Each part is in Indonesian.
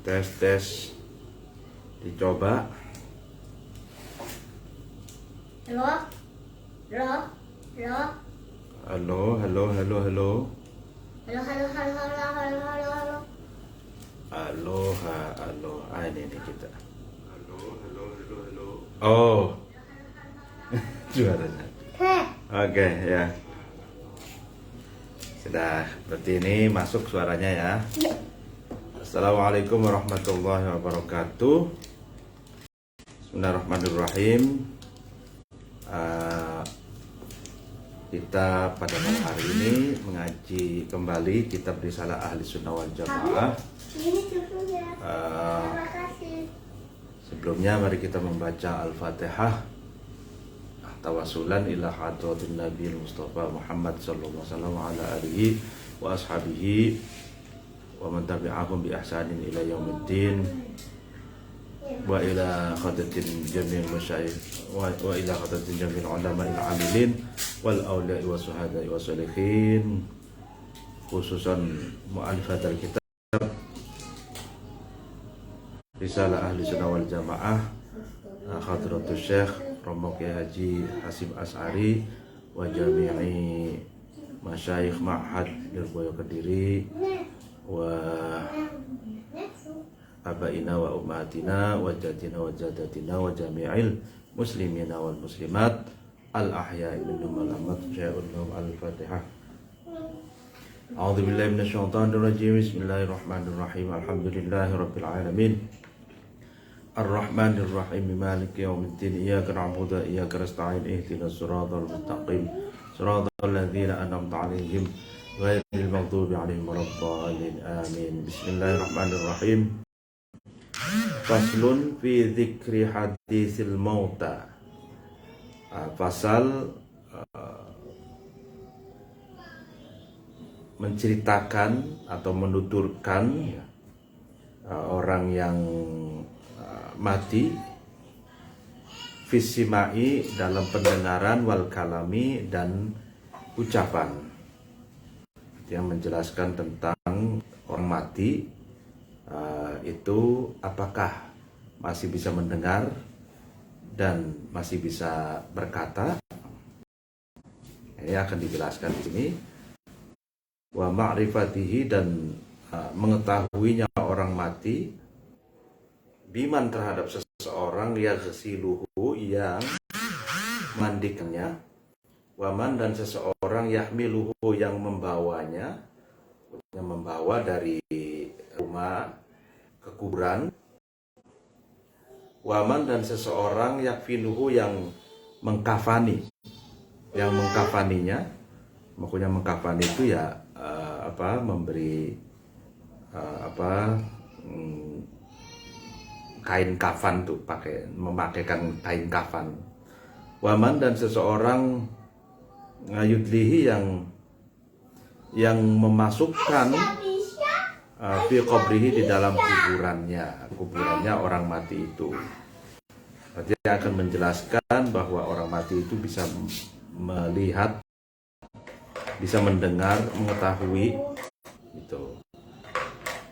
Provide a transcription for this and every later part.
Tes dicoba. Halo. Halo. Halo. Halo, halo, halo, halo. Halo, halo, halo, halo, halo, halo, halo. Aloha, aloha. Ini kita. Halo, halo, halo, halo. Oh. Juaranya. Oke, ya. Sudah, berarti ini masuk suaranya ya. Iya. Assalamualaikum warahmatullahi wabarakatuh. Bismillahirrahmanirrahim. Kita pada malam hari ini mengaji kembali kitab Risalah Ahli Sunnah wal Jamaah. Ini susunya. Terima kasih. Sebelumnya mari kita membaca Al-Fatihah tawasulan ila hadratin Nabi Mustafa Muhammad sallallahu alaihi wasallam ala alihi wa ashabihi wa man tabi'ahum bi ihsanin ila yaumiddin wa ila khadatin jami'il masyayikh wa ila khadatin jami'il ulama'il amilin wal awliya'i wa suhada'i wa salihin, khususan mu'alifat al-kitab Risalah Ahli Sunnah wal Jamaah Hadratus Syekh Romo Kiai Haji Hasyim Asy'ari wa jami'i masyayikh Ma'had Lirboyo Kediri wa abaina wa ummatina wa jadina wa jadatina wa jami'il muslimina wal muslimat al-ahya'i minhum wal amwat. Al-Fatihah. A'udzu billahi minasyaitonir rajim. Bismillahirrahmanirrahim. Alhamdulillahi rabbil alamin. Ar-Rahmanir Rahim. Maliki yaumiddin. Iyyaka na'budu wa iyyaka nasta'in. Ihdinas siratal mustaqim. Siratal ladzina an'amta 'alaihim ghairil maghdubi 'alaihim waladdallin. Amin. Bismillahirrahmanirrahim. Faslun fi dzikri hadisil mauta. Pasal menceritakan atau menuturkan orang yang mati fisimai dalam pendengaran wal kalami dan ucapan, yang menjelaskan tentang orang mati itu apakah masih bisa mendengar dan masih bisa berkata. Ini akan dijelaskan di sini. Wa ma'rifatihi, dan mengetahuinya orang mati, biman terhadap seseorang yaghsiluhu, yang mandikannya, waman, dan seseorang yahmiluhu, yang membawanya, yang membawa dari rumah ke kuburan, waman, dan seseorang yakfinuhu, yang mengkafani, yang mengkafaninya. Maksudnya mengkafani itu ya memberi kain kafan tuh, memakaikan kain kafan. Waman, dan seseorang ngayudlihi, yang memasukkan fi qabrihi, di dalam kuburannya orang mati itu. Berarti akan menjelaskan bahwa orang mati itu bisa melihat, bisa mendengar, mengetahui itu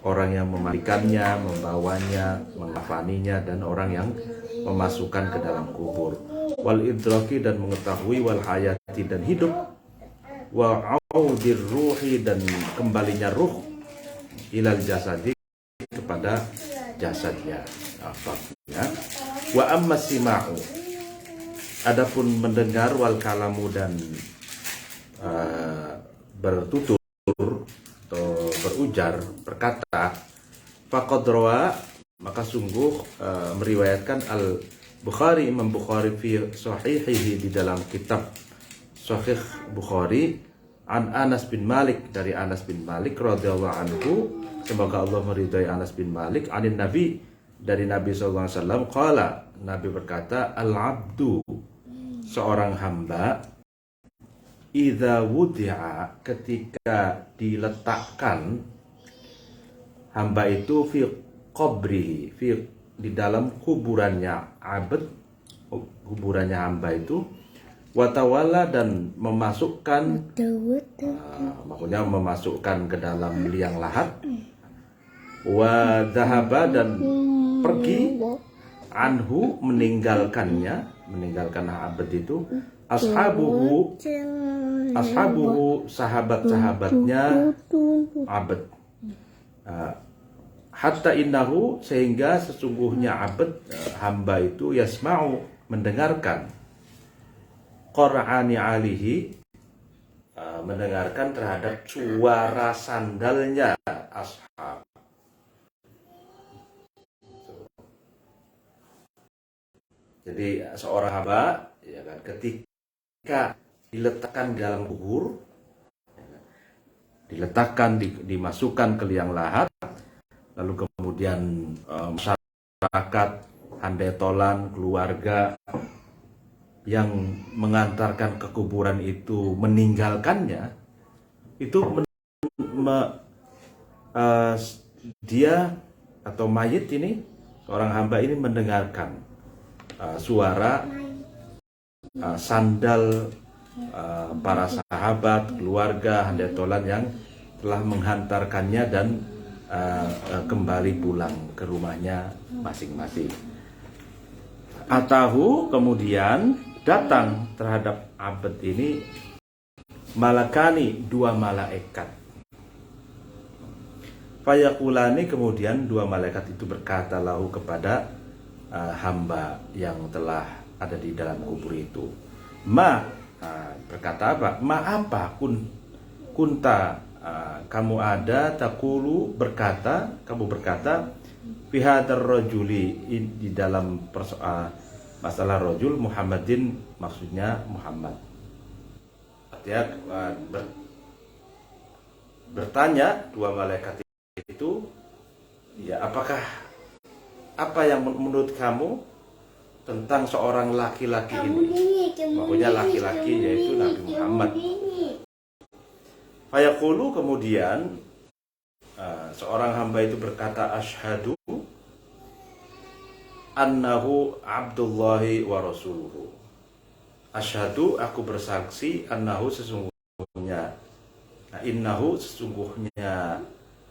orang yang memandikannya, membawanya, mengkafaninya, dan orang yang memasukkan ke dalam kubur. Wal idraki, dan mengetahui, wal hayati, dan hidup, wa audir ruhi, dan kembalinya ruh, ilal jasadi, kepada jasadnya. Ya. Wa amma sima'u, adapun mendengar, wal kalamu, dan bertutur atau berujar, berkata, faqad rawa, maka sungguh meriwayatkan Al-Bukhari, Imam Bukhari fi sahihihi, di dalam kitab Sahih Bukhari, an Anas bin Malik, dari Anas bin Malik radhiyallahu anhu, semoga Allah meridai Anas bin Malik, anin Nabi, dari Nabi sallallahu alaihi wasallam, qala, Nabi berkata, al-abdu, seorang hamba, idza wudi'a, ketika diletakkan hamba itu, fi qabri, di dalam kuburannya abd, kuburannya hamba itu, watawala, dan memasukkan maksudnya memasukkan ke dalam liang lahat, wa dhahaba dan pergi, anhu meninggalkan abad itu, ashabuhu sahabat-sahabatnya abad. Hatta innahu, sehingga sesungguhnya abad, hamba itu, yasma'u mendengarkan, Qur'ani alihi, mendengarkan terhadap suara sandalnya ashab. Jadi seorang hamba, ya kan, ketika diletakkan di dalam kubur, ya kan, diletakkan, dimasukkan ke liang lahat, lalu kemudian masyarakat, handai tolan, keluarga yang mengantarkan ke kuburan itu meninggalkannya, itu dia atau mayit ini, seorang hamba ini mendengarkan suara sandal para sahabat, keluarga, handai tolan yang telah menghantarkannya dan kembali pulang ke rumahnya masing-masing. Atahu, kemudian datang terhadap abad ini malakani, dua malaikat. Fayakulani, kemudian dua malaikat itu berkata lahu kepada hamba yang telah ada di dalam kubur itu. Berkata apa? Ma apa kunta, kamu ada, takulu kamu berkata bihadar rajuli, di dalam masalah rajul Muhammadin, maksudnya Muhammad. Artinya bertanya dua malaikat itu, ya, apa yang menurut kamu tentang seorang laki-laki ini? Maksudnya laki-laki yaitu Nabi Muhammad. Fayaqulu, kemudian seorang hamba itu berkata, asyhadu annahu abdullahi wa rasuluhu. Asyhadu, aku bersaksi, annahu, sesungguhnya, innahu, sesungguhnya,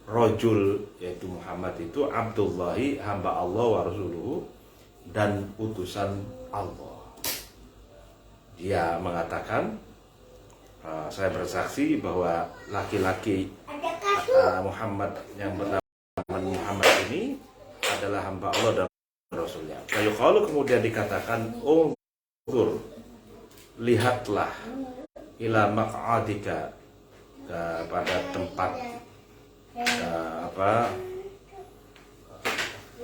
rajul yaitu Muhammad itu, abdullahi, hamba Allah, wa rasuluhu, dan utusan Allah. Dia mengatakan, saya bersaksi bahwa laki-laki Muhammad yang bernama Muhammad ini adalah hamba Allah dan Rasulnya. Kalau kemudian dikatakan, unzur, lihatlah, ila maq'adika, pada tempat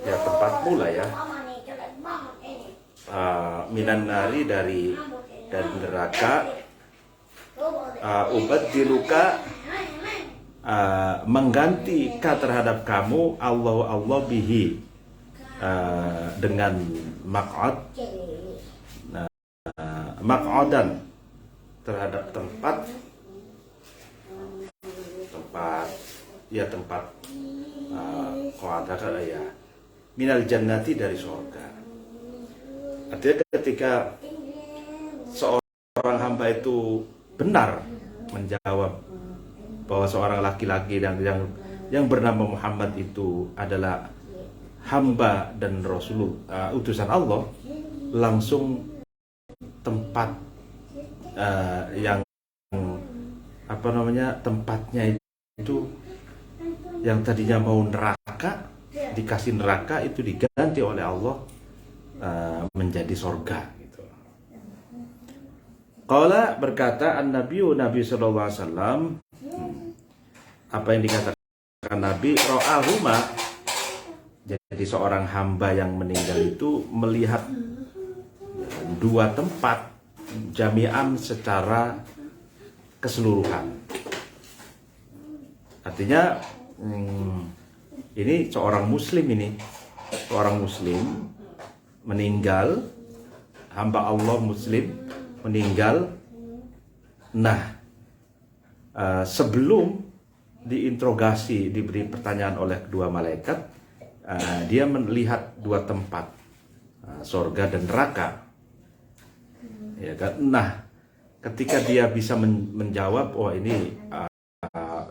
tempatmu lah ya, minan nari, dari neraka, ubadiluka, mengganti ka terhadap kamu, Allah bihi, dengan maq'ad, maq'adan, terhadap tempat qa'adaka, ya, minal jannati, dari surga. Artinya ketika seorang hamba itu benar menjawab bahwa seorang laki-laki yang bernama Muhammad itu adalah hamba dan Rasul, utusan Allah, langsung tempat tempatnya itu yang tadinya mau neraka, dikasih neraka, itu diganti oleh Allah menjadi sorga gitu. Qala, berkata Nabi sallallahu alaihi wasallam, apa yang dikatakan Nabi, ro'ahuma, jadi seorang hamba yang meninggal itu melihat dua tempat jami'an secara keseluruhan. Artinya ini seorang muslim meninggal, hamba Allah muslim meninggal. Nah, sebelum diinterogasi, diberi pertanyaan oleh kedua malaikat, dia melihat dua tempat, surga dan neraka, ya kan? Nah, ketika dia bisa menjawab, oh ini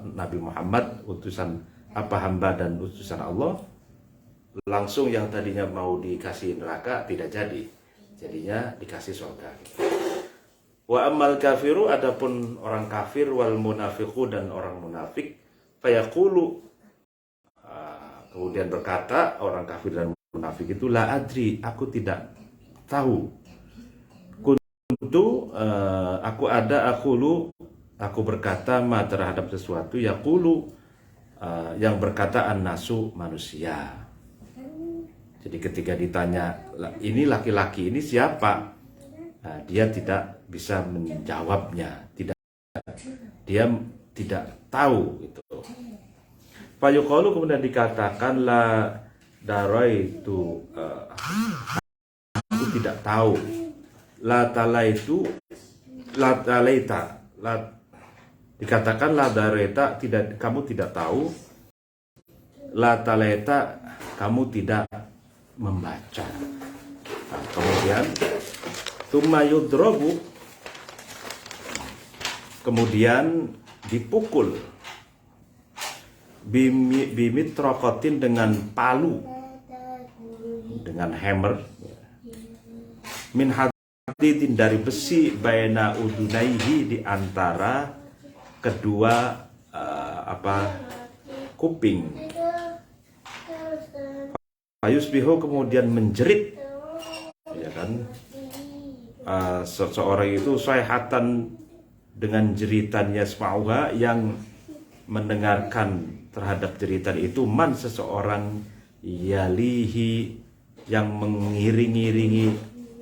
Nabi Muhammad utusan apa hamba dan utusan Allah, langsung yang tadinya mau dikasih neraka tidak jadi, jadinya dikasih surga. Wa ammal kafiru, adapun orang kafir, wal munafiqu, dan orang munafik, fayaqulu, kemudian berkata orang kafir dan munafik itu, la adri, aku tidak tahu, kuntu, aku berkata ma terhadap sesuatu, yaqulu, yang berkata an-nasu, manusia. Jadi ketika ditanya ini laki-laki ini siapa, dia tidak bisa menjawabnya, dia tidak tahu gitu. Fayuqalu, kemudian dikatakan la daraitu, aku tidak tahu. La talaitu, la talaita, dikatakan la daraita, tidak, kamu tidak tahu. La talaita, kamu tidak membaca. Nah, kemudian tsumma yudrabu, kemudian dipukul, bimitrokotin, dengan palu, dengan hammer, min hadidin, dari besi, baina udunaihi, di antara kedua kuping. Fayusbihu, kemudian menjerit, ya kan, seseorang itu sayhatan, dengan jeritannya, smauha, yang mendengarkan terhadap jeritan itu, man, seseorang, yalihi, yang mengiring-iringi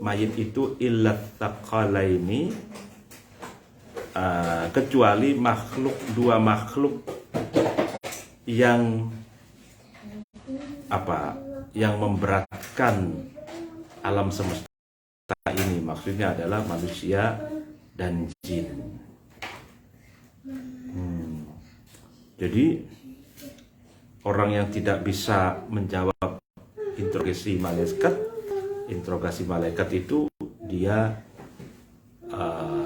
mayit itu, illa tsaqalaini, kecuali dua makhluk yang yang memberatkan alam semesta ini, maksudnya adalah manusia dan jin. Jadi orang yang tidak bisa menjawab interogasi malaikat itu, dia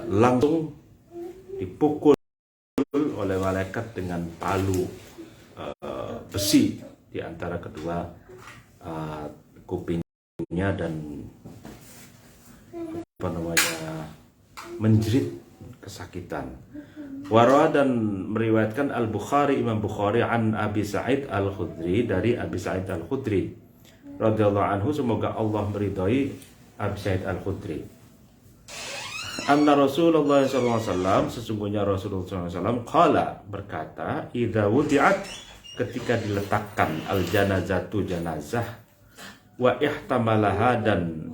langsung dipukul oleh malaikat dengan palu besi di antara kedua kupingnya, dan menjerit kesakitan. Warawa, dan meriwayatkan Al-Bukhari, Imam Bukhari, an Abi Sa'id Al-Khudri, dari Abi Sa'id Al-Khudri radhiyallahu anhu, semoga Allah meridhai Abi Sa'id Al-Khudri, anna Rasulullah SAW, sesungguhnya Rasulullah SAW, qala, berkata, idza wudi'at, ketika diletakkan, al-janazatu, janazah, wa ihtamalaha, dan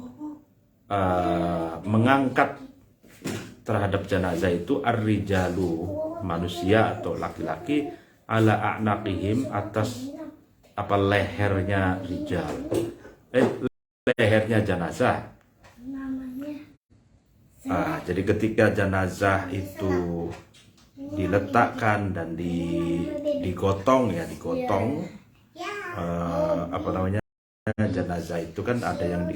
mengangkat terhadap jenazah itu, ar-rijalu, manusia atau laki-laki, ala a'naqihim, atas lehernya rijal, lehernya jenazah. Jadi ketika jenazah itu diletakkan dan digotong, jenazah itu kan ada yang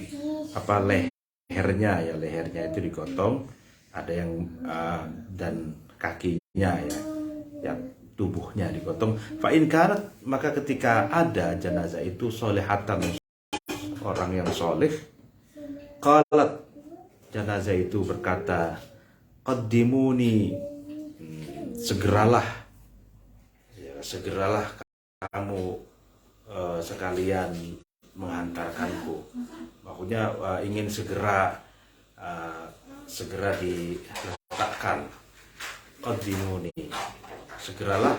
lehernya itu digotong, ada yang dan kakinya ya tubuhnya digotong. Fa in kanat, maka ketika ada jenazah itu solehatan, orang yang soleh, qalat, jenazah itu berkata, qaddimuni, segeralah kamu sekalian menghantarkanku. Maksudnya ingin segera diletakkan. Qaddimuni, segeralah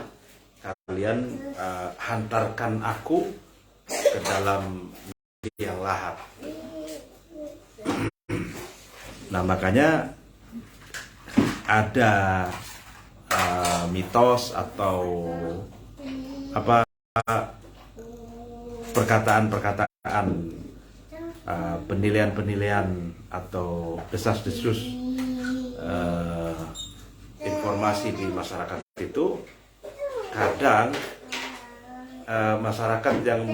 kalian hantarkan aku ke dalam yang lahat. Nah, makanya ada mitos atau perkataan-perkataan, penilaian atau desas-desus informasi di masyarakat itu, kadang masyarakat yang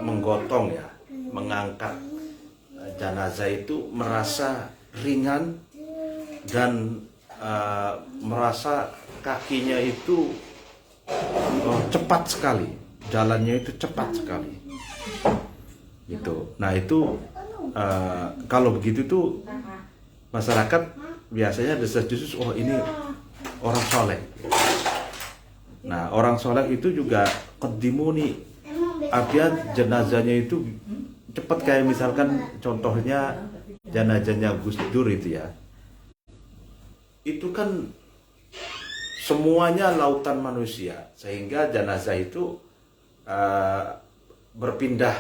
menggotong, mengangkat jenazah itu merasa ringan dan merasa kakinya itu cepat sekali jalannya itu cepat sekali. Gitu. Nah itu kalau begitu tuh masyarakat biasanya desas-desus, oh ini orang soleh. Nah orang soleh itu juga qaddimuni, artinya jenazahnya itu cepat, kayak misalkan contohnya jenazahnya Gus Dur itu ya. Itu kan semuanya lautan manusia, sehingga jenazah itu berpindah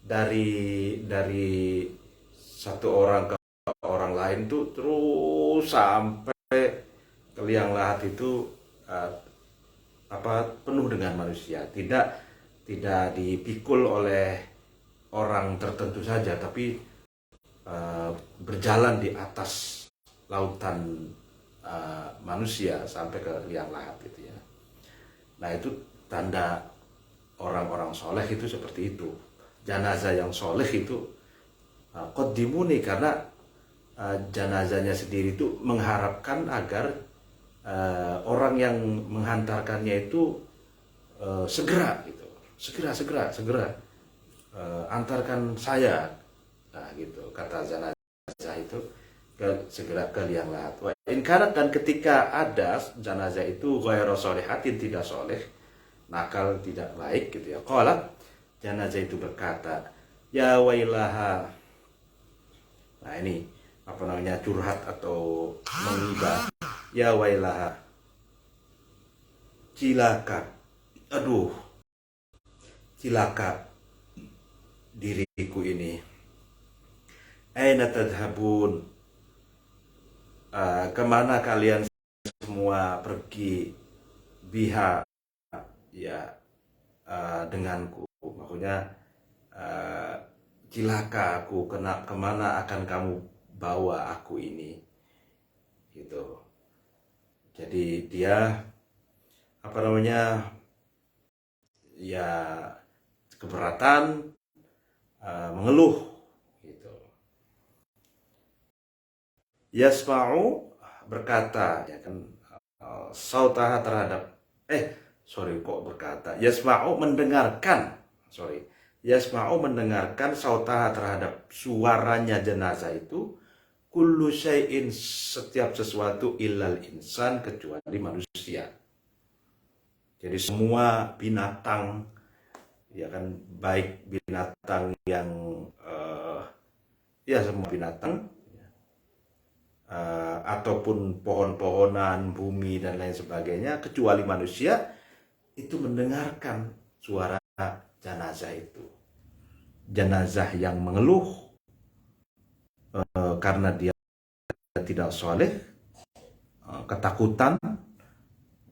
dari satu orang ke orang lain tuh terus sampai ke liang lahat itu penuh dengan manusia, tidak dipikul oleh orang tertentu saja, tapi berjalan di atas lautan manusia sampai ke liang lahat gitu ya. Nah itu tanda orang-orang soleh itu seperti itu. Jenazah yang soleh itu qaddimuni, karena jenazahnya sendiri itu mengharapkan agar orang yang menghantarkannya itu segera gitu, segera antarkan saya, nah gitu kata jenazah itu, segera ke liang lahat. Dan ketika ada jenazah itu ghairu sholihatin, tidak soleh, nakal, tidak baik gitu ya, qalat, jenazah itu berkata, ya wailaha. Nah ini curhat atau menghibah. Ya wailaha, cilaka, aduh cilaka diriku ini. Aina tadhabun, kemana kalian semua pergi, biha ya denganku, maksudnya cilaka aku, kemana akan kamu bawa aku ini gitu. Jadi dia ya keberatan, mengeluh gitu. Yasma'u berkata, ya kan, sautaha terhadap Yasma'u mendengarkan, Yasma'u mendengarkan sautaha terhadap suaranya jenazah itu, kullu syai'in, setiap sesuatu, illal insan, kecuali manusia. Jadi semua binatang, ya kan, baik binatang yang semua binatang, ataupun pohon-pohonan, bumi dan lain sebagainya, kecuali manusia, itu mendengarkan suara jenazah itu. Jenazah yang mengeluh karena dia tidak soleh, ketakutan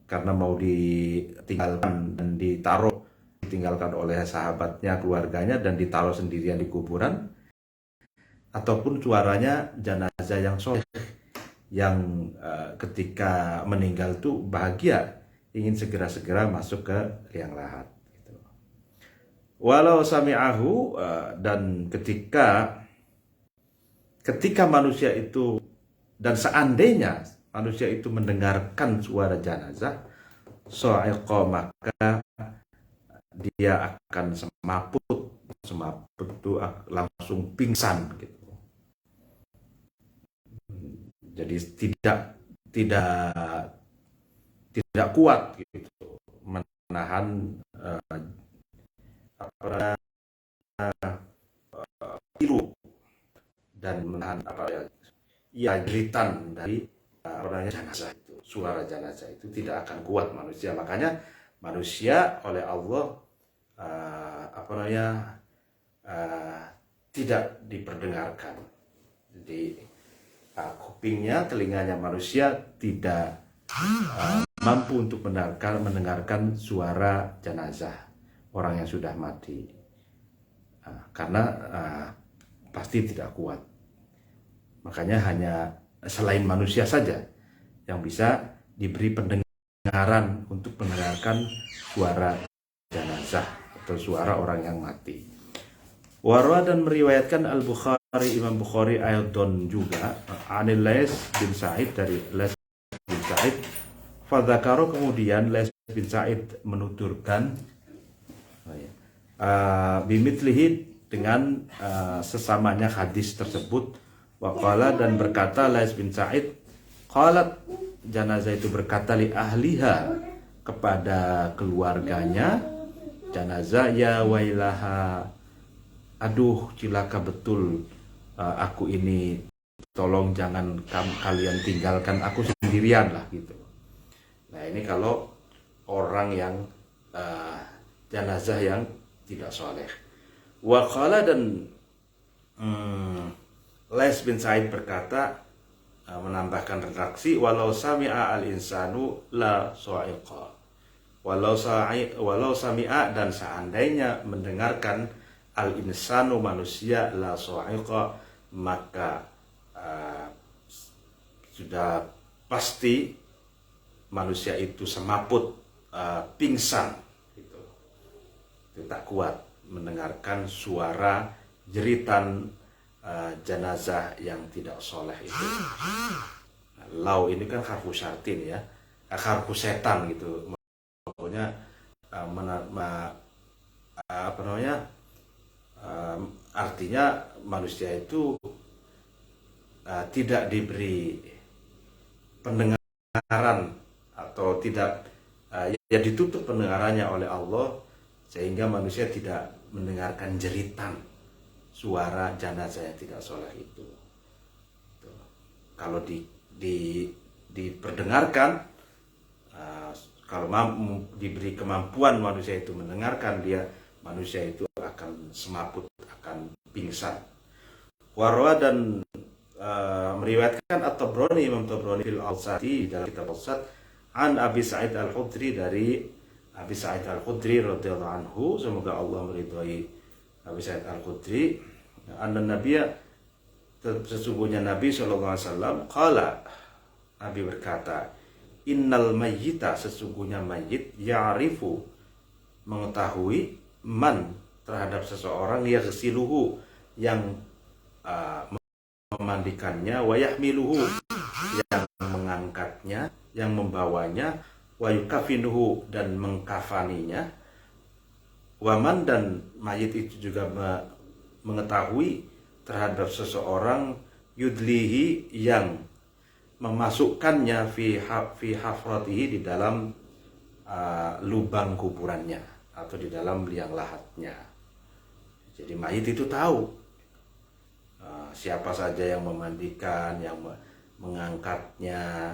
karena mau ditinggalkan dan ditinggalkan oleh sahabatnya, keluarganya, dan ditaruh sendirian di kuburan, ataupun suaranya jenazah yang soleh, yang ketika meninggal tuh bahagia, ingin segera-segera masuk ke liang lahat. Gitu. Walau sami'ahu, dan ketika manusia itu, dan seandainya manusia itu mendengarkan suara jenazah, so'iqa, maka dia akan semaput itu langsung pingsan gitu. Jadi tidak kuat gitu menahan pilu dan menahan jeritan dari jenazah itu. Suara jenazah itu tidak akan kuat manusia. Makanya manusia oleh Allah tidak diperdengarkan. Jadi kupingnya, telinganya manusia tidak mampu untuk mendengarkan suara jenazah orang yang sudah mati, karena pasti tidak kuat. Makanya hanya selain manusia saja yang bisa diberi pendengaran untuk mendengarkan suara jenazah atau suara orang yang mati. Warwa, dan meriwayatkan Al-Bukhari, Imam Bukhari ayatun juga, Anil Lais bin Sa'id, dari Lais bin Sa'id, Fadzakaro, kemudian Lais bin Sa'id menuturkan, Oh, ya. Bimitlihi dengan sesamanya hadis tersebut. Waqala dan berkata Lais bin Sa'id, qalat, jenazah itu berkata li ahliha, kepada keluarganya jenazah, ya wailaha, aduh cilaka betul aku ini, tolong jangan kalian tinggalkan aku sendirian lah gitu. Nah ini kalau orang yang jenazah yang tidak soleh. Waqala dan Lais bin Sa'id berkata, menambahkan redaksi, walau sami'a al-insanu la sa'iqa. Walau sami'a dan seandainya mendengarkan al-insanu manusia la sa'iqa, maka sudah pasti manusia itu semaput, pingsan gitu. Itu tak kuat mendengarkan suara jeritan jenazah yang tidak soleh itu. Lau ini kan harfu syartin ya, harfu setan gitu. Pokoknya artinya manusia itu tidak diberi pendengaran atau tidak ya ditutup pendengarannya oleh Allah, sehingga manusia tidak mendengarkan jeritan suara jenazah yang tidak soleh itu. Kalau diperdengarkan, kalau diberi kemampuan manusia itu mendengarkan, manusia itu akan semaput, akan pingsan. Warwa dan meriwayatkan At-Tabrani, Imam Tabrani fil Awsati, dalam kitab Awsat, an Abi Sa'id Al-Khudri, dari Abi Sa'id Al-Khudri radhiyallahu anhu, semoga Allah meridhai Abi Sa'id Al-Khudri, anna Nabiya, sesungguhnya Nabi SAW, qala, Nabi berkata, innal mayyita, sesungguhnya mayit, ya'rifu, mengetahui, man, terhadap seseorang, yaghsiluhu, yang memandikannya, wa yahmiluhu, yang mengangkatnya, yang membawanya, wa yukafinuhu, dan mengkafaninya, waman, dan mayit itu juga mengetahui terhadap seseorang, yudlihi, yang memasukkannya fi hafratihi, di dalam lubang kuburannya atau di dalam liang lahatnya. Jadi mayit itu tahu siapa saja yang memandikan, yang mengangkatnya,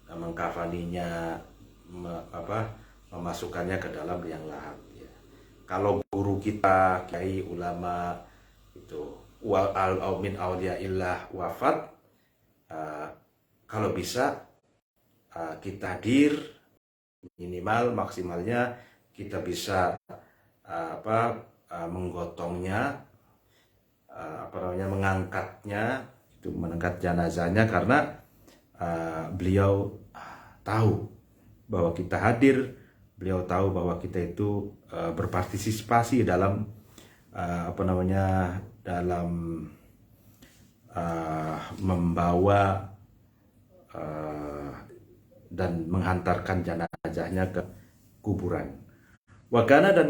mengkafaninya, memasukkannya ke dalam liang lahat. Ya. Kalau guru kita, kiai, ulama itu min auliyaillah wafat, kalau bisa kita hadir, minimal maksimalnya kita bisa menggotongnya, mengangkatnya, itu mengangkat jenazahnya, karena beliau tahu bahwa kita hadir, beliau tahu bahwa kita itu berpartisipasi dalam dalam membawa dan menghantarkan jenazahnya ke kuburan. Wakana, dan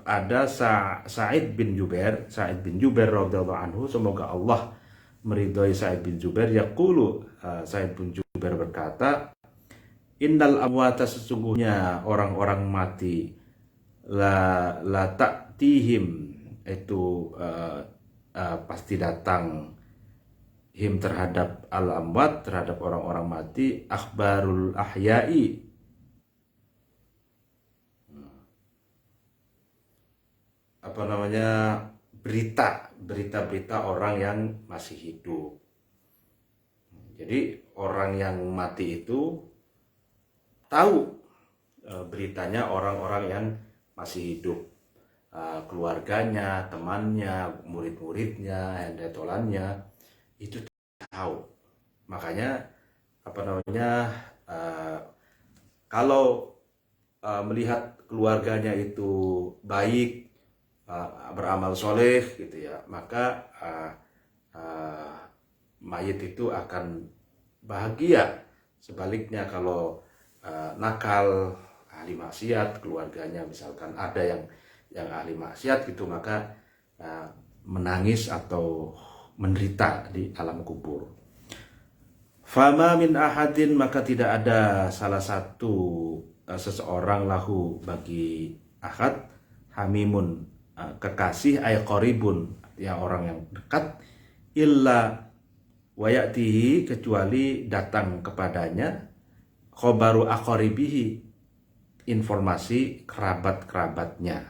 ada Sa'id bin Jubair radhiyallahu anhu, semoga Allah meridhai Sa'id bin Jubair, yaqulu, Sa'id bin Jubair berkata, innal amwata, sesungguhnya orang-orang mati, la ta'tihim, itu pasti datang, him, terhadap al-amwat, terhadap orang-orang mati, akhbarul ahya'i, berita-berita orang yang masih hidup. Jadi orang yang mati itu tahu beritanya orang-orang yang masih hidup, keluarganya, temannya, murid-muridnya, hendetolannya, itu tahu. Makanya kalau melihat keluarganya itu baik, beramal soleh gitu ya, maka mayit itu akan bahagia. Sebaliknya kalau nakal, ahli maksiat, keluarganya misalkan ada yang yang ahli maksiat gitu, maka menangis atau menderita di alam kubur. Fama min ahadin, maka tidak ada salah satu seseorang lahu bagi ahad, hamimun kekasih, ay qaribun ya orang yang dekat, illa wayatihi kecuali datang kepadanya khobaru aqaribihi informasi kerabat-kerabatnya.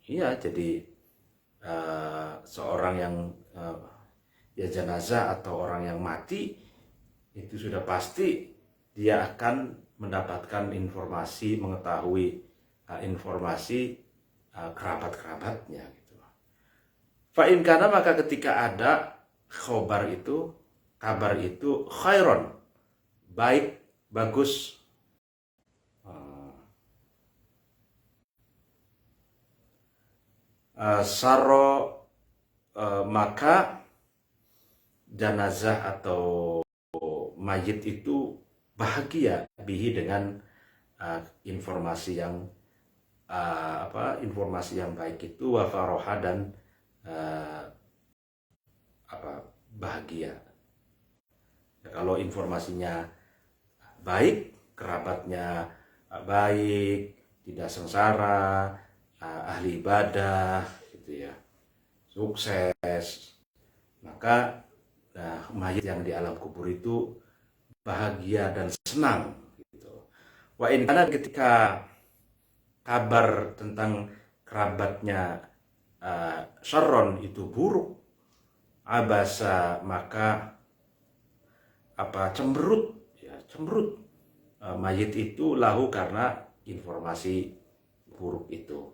Iya, jadi seorang yang ya jenazah atau orang yang mati itu sudah pasti dia akan mendapatkan informasi, mengetahui informasi kerabat-kerabatnya gitu. Fa in kana, maka ketika ada khobar itu, kabar itu khairon, baik, bagus, saro, maka jenazah atau mayit itu bahagia bihi dengan informasi yang informasi yang baik itu, wa faroha, dan bahagia. Ya, kalau informasinya baik, kerabatnya baik, tidak sengsara, ahli ibadah gitu ya, sukses, maka mayit yang di alam kubur itu bahagia dan senang gitu. Wa in kana, ketika kabar tentang kerabatnya syarron itu buruk, abasa, maka cemberut ya, cemberut mayit itu lahu karena informasi buruk itu.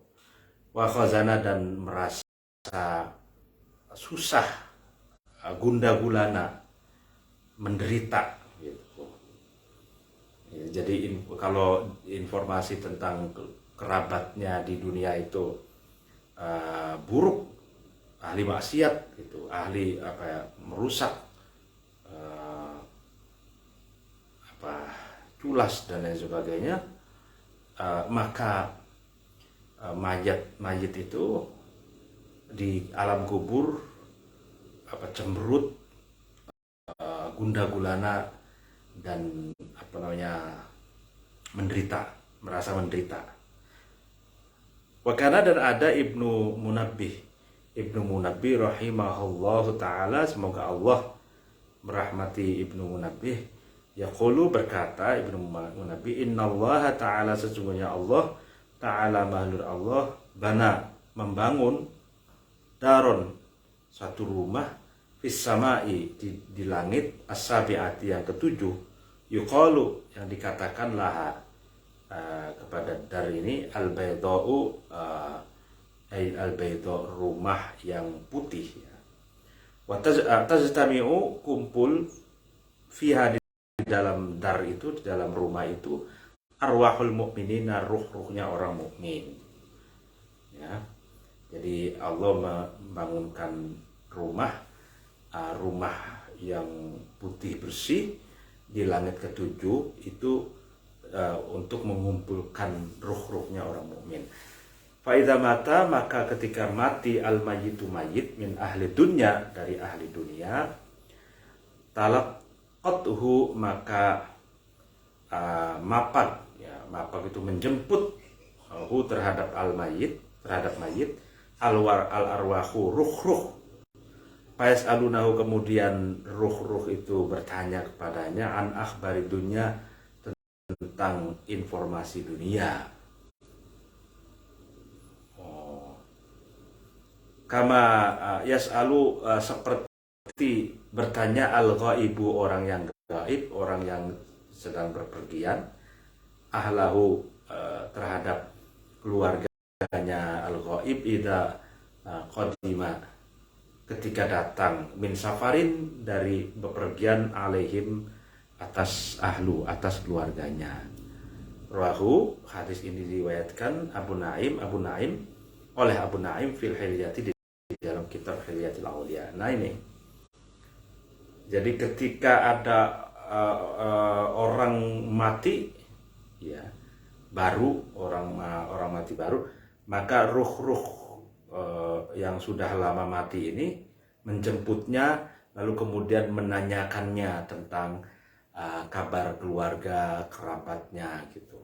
Wa khazana, dan merasa susah, gunda gulana, menderita gitu. Ya, jadi kalau informasi tentang kerabatnya di dunia itu buruk, ahli maksiat gitu, ahli merusak, culas dan lain sebagainya, maka mayit itu di alam kubur cemberut, gunda gulana, dan menderita, merasa menderita. Wakana, dan ada Ibnu Munabbih rahimahullahu ta'ala, semoga Allah merahmati Ibnu Munabbih, yaqulu, berkata Ibnu Munabbih, innallaha ta'ala, sesungguhnya Allah ta'ala, mahlur Allah, bana, membangun, daron, satu rumah, fis samai, di langit, as-sabi'ati, yang ketujuh, yuqalu, yang dikatakan laha, kepada dar ini, al-bayda'u, al-bayda', rumah yang putih ya. Wa tajtami'u, kumpul, fiha, di dalam dar itu, di dalam rumah itu, arwahul mu'minina, ruh-ruhnya orang mukmin ya. Jadi Allah membangunkan rumah yang putih bersih di langit ketujuh itu untuk mengumpulkan ruh-ruhnya orang mukmin. Faidha mata, maka ketika mati al-mayyitu, mayit, min ahli dunya, dari ahli dunia, talaqathu, maka mapak itu menjemput terhadap al-mayyit, terhadap mayit, al-arwahu, ruh-ruh, fayas alunahu, kemudian ruh-ruh itu bertanya kepadanya, an akhbari dunya, tentang informasi dunia. Kama yas'alu, seperti bertanya al-ghaibu, orang yang gaib, orang yang sedang berpergian, ahlahu, terhadap keluarganya al-ghaib, idza qadima, ketika datang, min safarin, dari bepergian, alaihim, atas ahlu, atas keluarganya. Rawahu, hadis ini diriwayatkan Abu Naim oleh Abu Naim fil Hilyati, di dalam kitab Hilyatul Auliya. Nah ini, jadi ketika ada orang mati ya, baru orang mati baru, maka ruh-ruh yang sudah lama mati ini menjemputnya, lalu kemudian menanyakannya tentang kabar keluarga, kerabatnya gitu.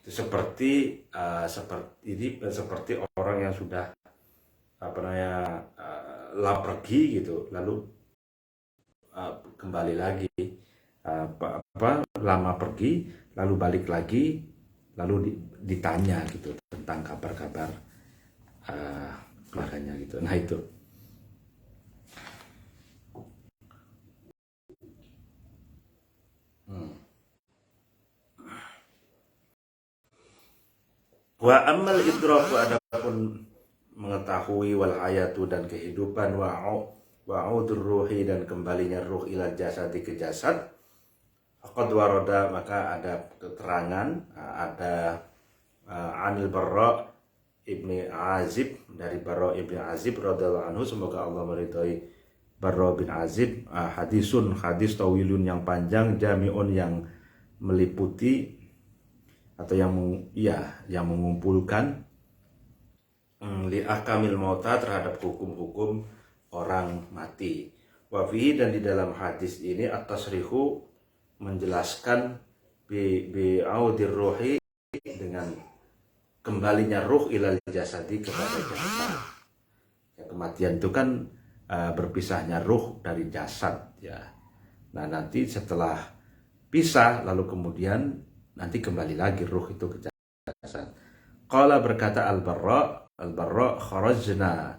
Itu seperti orang yang sudah pergi gitu, lalu kembali lagi, lama pergi lalu balik lagi, lalu ditanya gitu tentang kabar-kabar keluarganya gitu. Nah itu. Wa ammal idraku, adapun mengetahui, wal hayatu dan kehidupan, wa'udur ruhi dan kembalinya ruh ila jasadi ke jasad, faqad warada, maka ada keterangan, ada anil Barra ibni Azib, dari Barra ibni Azib radhiyallahu anhu, semoga Allah meridhai Barra bin Azib, hadis tawilun yang panjang, jami'un yang meliputi atau yang mengumpulkan li akamil mauta, terhadap hukum-hukum orang mati. Wa fihi, dan di dalam hadis ini at-tasrihu, menjelaskan bi audir ruhi, dengan kembalinya ruh ilal jasadi, kepada jasad. Ya, kematian itu kan berpisahnya ruh dari jasad ya. Nah, nanti setelah pisah lalu kemudian nanti kembali lagi ruh itu ke jasad. Qala, berkata Al-Barra, kharajna,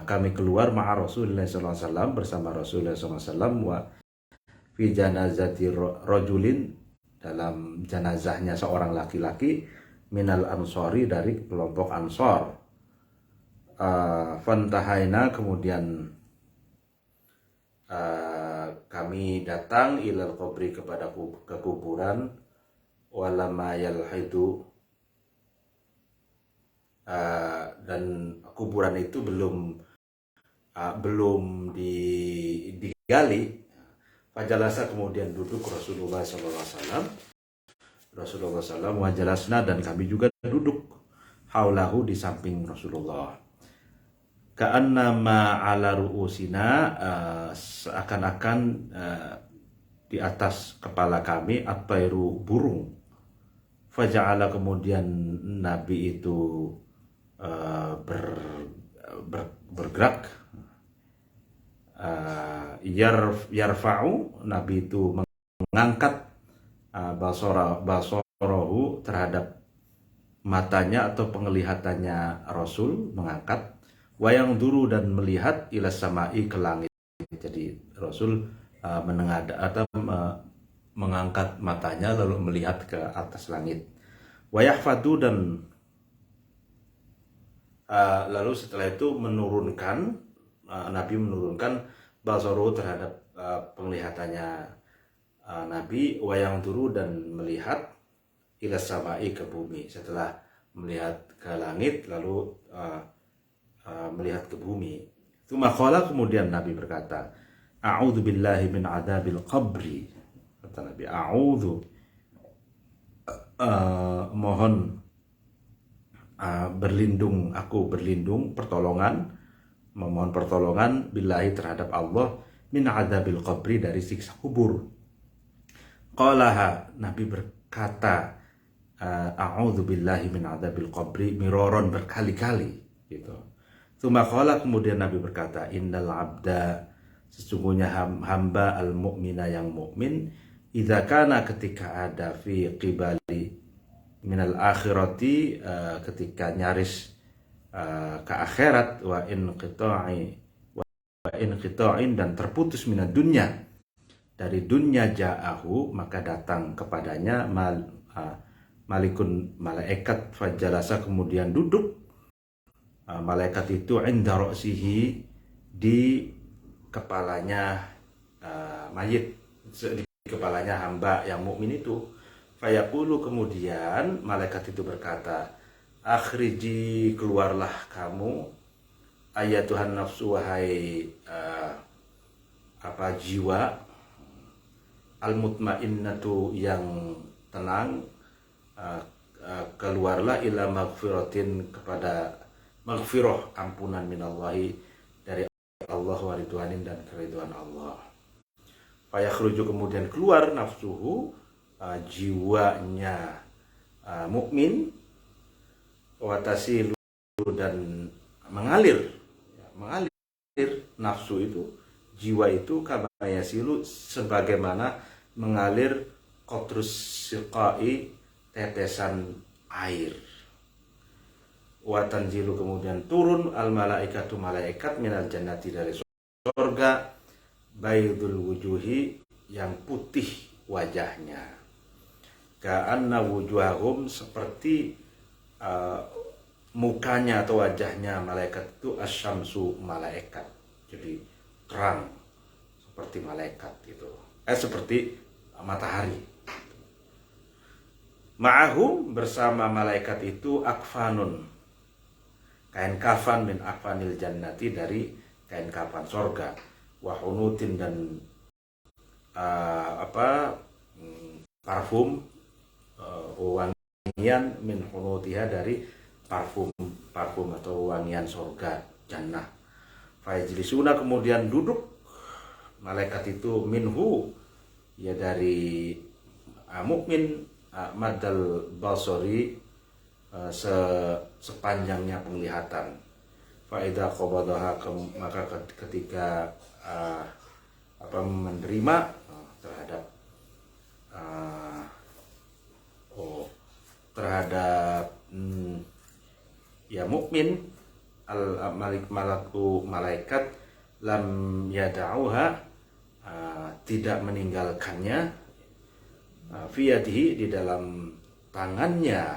kami keluar ma'a Rasulullah SAW, bersama Rasulullah SAW, wa fi janazati rajulin, dalam janazahnya seorang laki-laki, minal ansori, dari kelompok Ansor. Fantahaina, kemudian kami datang ilal qabri, kepada kekuburan, walama yalhidu, dan kuburan itu belum digali. Fajalasa, kemudian duduk Rasulullah SAW, wajalasna, dan kami juga duduk, haulahu, di samping Rasulullah. Ka'annama ala ru'usina, seakan-akan di atas kepala kami, at-tairu, burung. Faja'ala, kemudian Nabi itu bergerak, yarfa'u, Nabi itu mengangkat basarahu, terhadap matanya atau penglihatannya Rasul, mengangkat, wayang duru, dan melihat, ila samai, ke langit. Jadi Rasul menengadah atau mengangkat matanya lalu melihat ke atas langit. Wayahfadu, dan lalu setelah itu Nabi menurunkan basaruhu, terhadap penglihatannya Nabi, wayang duru, dan melihat, ila samai, ke bumi. Setelah melihat ke langit lalu melihat ke bumi. Tsumma qala, kemudian Nabi berkata, a'udzu billahi min adzabil qabri. Kata Nabi, a'udzu, mohon berlindung, aku berlindung, memohon pertolongan, billahi, terhadap Allah, min adzabil qabri, dari siksa kubur. Qalaha, Nabi berkata, a'udzu billahi min adzabil qabri, miroron, berkali-kali gitu. Tsumma qala, kemudian Nabi berkata, innal abda, sesungguhnya hamba, al-mu'mina, yang mukmin, idza kana, ketika ada, fi qibali minal akhirati, ketika nyaris ke akhirat, wa in qita'in, dan terputus minad dunya, dari dunia, ja'ahu, maka datang kepadanya malikun, malaikat, fajalasa, kemudian duduk malaikat itu, inda ra'sihi, di kepalanya mayit, di kepalanya hamba yang mukmin itu. Fayaqulu, kemudian malaikat itu berkata, akhriji, keluarlah kamu, ayatuhan nafsu, wahai jiwa, al-mutmainnatu, yang tenang, keluarlah ila maghfiratin, kepada maghfirah, ampunan minallahi, dari Allah, wa ridwanin, dan keridhaan Allah. Fayakhruju, kemudian keluar nafsuhu, jiwanya mukmin, watasilu, dan mengalir nafsu itu, jiwa itu, kamayasilu, sebagaimana mengalir qatrus siqai, tetesan air. Watanzilu, kemudian turun al malaikatu, malaikat, minal jannati, dari surga, baydul wujuhi, yang putih wajahnya, ka'anna wujuhahum, seperti mukanya atau wajahnya malaikat itu asyamsu, malaikat, jadi terang seperti malaikat gitu, seperti matahari. Ma'ahum, bersama malaikat itu, akfanun, kain kafan, min akfanil jannati, dari kain kafan sorga, wahunutin, dan parfum, wangian, min hunutiha, dari parfum atau wangian sorga jannah. Fayajlisuna, kemudian duduk malaikat itu, minhu, ya dari mukmin, madal basori, sepanjangnya penglihatan. Faida qabadaha, maka ketika menerima terhadap ya mukmin, malaikat, lam yada'uha, tidak meninggalkannya, fiyadihi, di dalam tangannya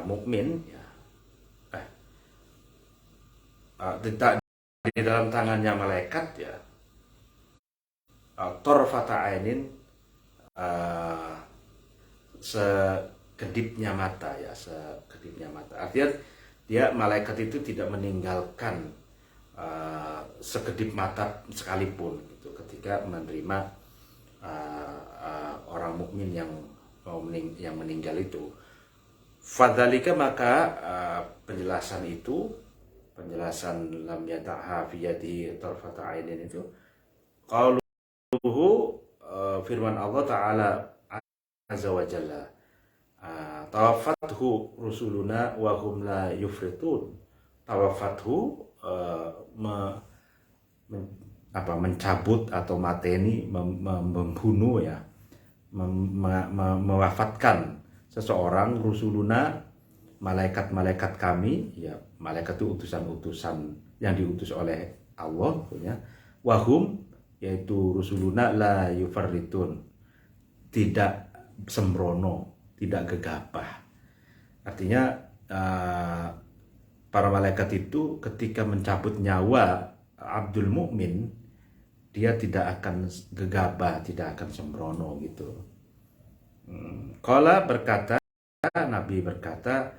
mukmin, di dalam tangannya malaikat, ya, torfata ainin, sekedipnya mata, ya, sekedipnya mata. Artinya dia, malaikat itu tidak meninggalkan sekedip mata sekalipun gitu, ketika menerima orang mukmin yang meninggal itu. Fadzalika, maka penjelasan lam yataha fi yadihi tarfata ainin itu, qauluhu, firman Allah Ta'ala azza wa jalla, tawafathu rusuluna wa hum la yufritun. Tawafathu, mencabut atau mateni, membunuh, ya, mewafatkan seseorang, rusuluna, malaikat-malaikat kami, ya, malaikat itu utusan-utusan yang diutus oleh Allah, ya. Wahum, yaitu rusuluna, la yufarritun, tidak sembrono, tidak gegabah. Artinya para malaikat itu ketika mencabut nyawa Abdul Mukmin, dia tidak akan gegabah, tidak akan sembrono gitu. Qala, berkata, Nabi berkata,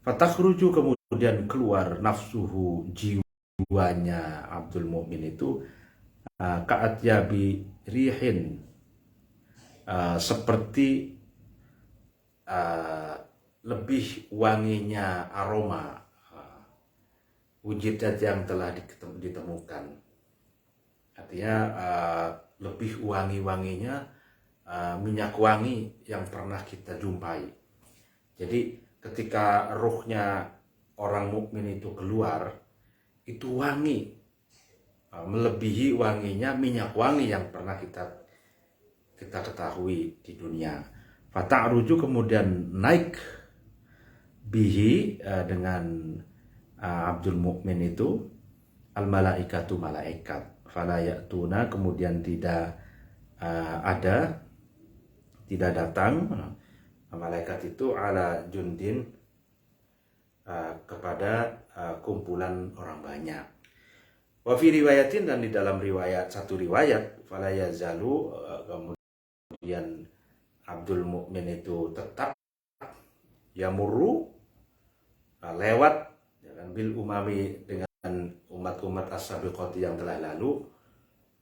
fatakhruju, kemudian keluar, nafsuhu, jiwanya Abdul Mukmin itu, ka'atyabi rihin, seperti lebih wanginya aroma, wujidat, yang telah ditemukan. Artinya lebih wangi-wanginya minyak wangi yang pernah kita jumpai. Jadi ketika ruhnya orang mukmin itu keluar, itu wangi, melebihi wanginya minyak wangi yang pernah kita ketahui di dunia. Fata'ruju, kemudian naik, bihi, dengan Abdul Mukmin itu, al malaikatu, malaikat, fala ya'tuna, kemudian tidak datang malaikat itu, ala jundin, kepada kumpulan orang banyak. Wa fi riwayatin, dan di dalam satu riwayat, fala yazalu, kemudian Abdul Mukmin itu tetap yamurru, lewat, bil umami, dengan umat-umat as-sabiqati yang telah lalu,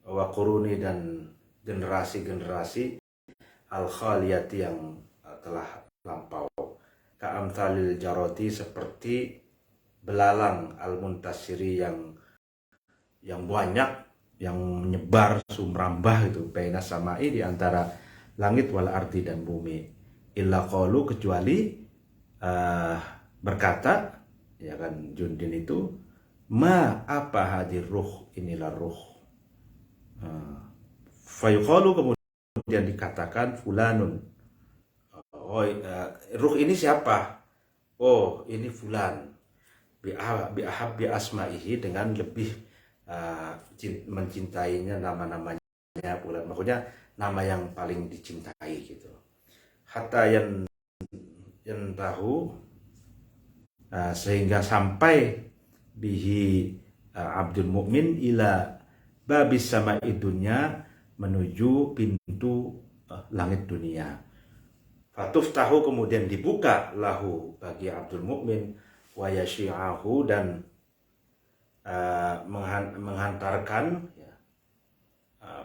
wa quruni, dan generasi-generasi al-khaliyati yang telah lampau. amsalil jaroti, seperti belalang al-muntasiri yang banyak, yang menyebar sumrambah itu, baina samai, di antara langit wal ardi dan bumi. Illa qalu, kecuali berkata, ya kan, Jundin itu, ma apa hadir ruh, inilah ruh. Fayuqalu, kemudian dikatakan fulanun, ruh ini siapa? Oh, ini fulan. Bi asma'ihi, dengan lebih mencintainya nama-namanya fulan, maksudnya nama yang paling dicintai gitu. Hatta yang tahu, sehingga sampai bihi Abdul Mukmin ila babis sama'i dunya, menuju pintu langit dunia. Fatuftahu, kemudian dibuka lahu, bagi Abdul Mukmin, wa yashi'ahu, dan menghantarkan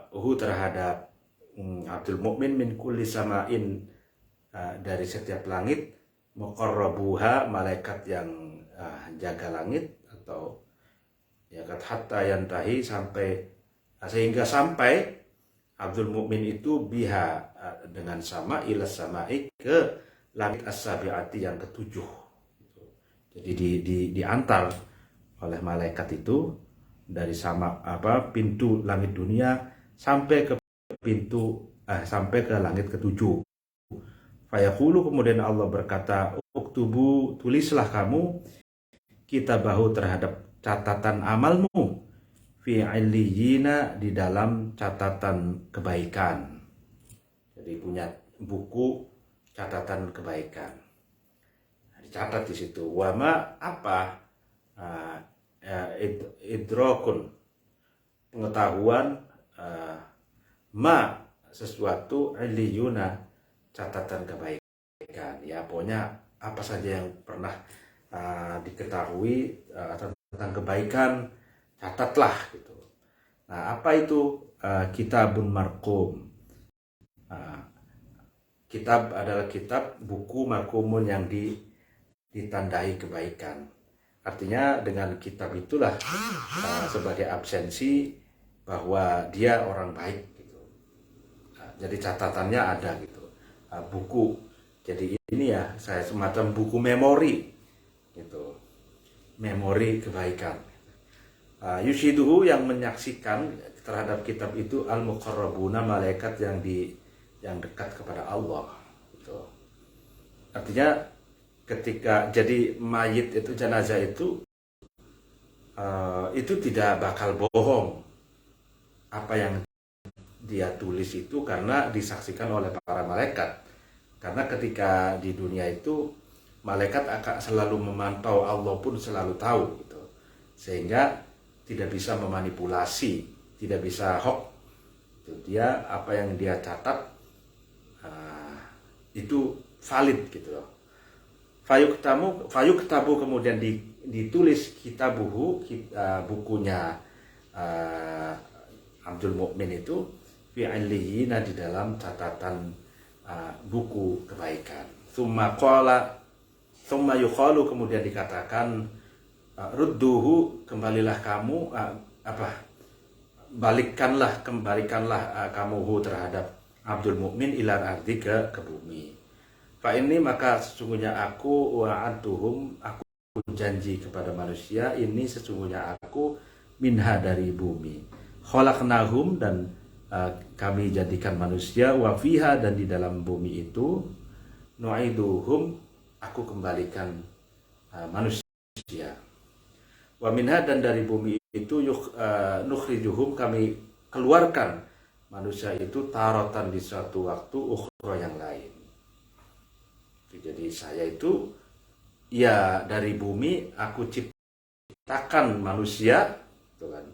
terhadap Abdul Mukmin min kulli sama'in, dari setiap langit, muqarrabuha, malaikat yang jaga langit, atau ya hatta yantahi, sehingga sampai Abdul Mukmin itu biha, dengan sama, ila sama'i, ke langit as-sabi'ati, yang ketujuh. Jadi diantar oleh malaikat itu dari pintu langit dunia sampai ke sampai ke langit ketujuh. Fayaqulu, kemudian Allah berkata, uktubu, tulislah kamu, kitabahu, terhadap catatan amalmu, fi illiyina, di dalam catatan kebaikan. Jadi punya buku catatan kebaikan, dicatat di situ. Wama, apa, idrokun, pengetahuan, ma, sesuatu, illiyuna, catatan kebaikan. Ya, pokoknya apa saja yang pernah diketahui tentang kebaikan, catatlah gitu. Nah, apa itu kitabun marqum? Kitab adalah kitab, buku marqumun, yang ditandai kebaikan. Artinya dengan kitab itulah sebagai absensi bahwa dia orang baik gitu. Jadi catatannya ada gitu. Buku. Jadi ini ya, saya semacam buku memori gitu. Memori kebaikan. Yushiduhu, yang menyaksikan terhadap kitab itu, al-muqarrabuna, malaikat yang dekat kepada Allah gitu. Artinya ketika jadi mayit itu, jenazah itu tidak bakal bohong apa yang dia tulis itu, karena disaksikan oleh para malaikat. Karena ketika di dunia itu, malaikat akan selalu memantau, Allah pun selalu tahu gitu. Sehingga tidak bisa memanipulasi, tidak bisa hoax. Dia, apa yang dia catat itu valid gitu loh. Fayuktabu, kemudian ditulis kitabuhu, bukunya Abdul Mukmin itu, fi illiyina, di dalam catatan buku kebaikan. Tsumma yuqalu, kemudian dikatakan, rudduhu, kembalilah kamu, kembalikanlah kamu terhadap Abdul Mukmin, ilar ardi, ke bumi. Fa ini, maka sesungguhnya aku, wa'antuhum, aku janji kepada manusia, ini sesungguhnya aku, minha, dari bumi, khalaqnahum, dan kami jadikan manusia, wa fiha, dan di dalam bumi itu, nu'iduhum, aku kembalikan manusia, wa minha, dan dari bumi itu, nukhrijuhum, kami keluarkan manusia itu, taratan, di suatu waktu, ukhra, yang lain. Jadi saya itu ya dari bumi aku ciptakan manusia, gitu kan,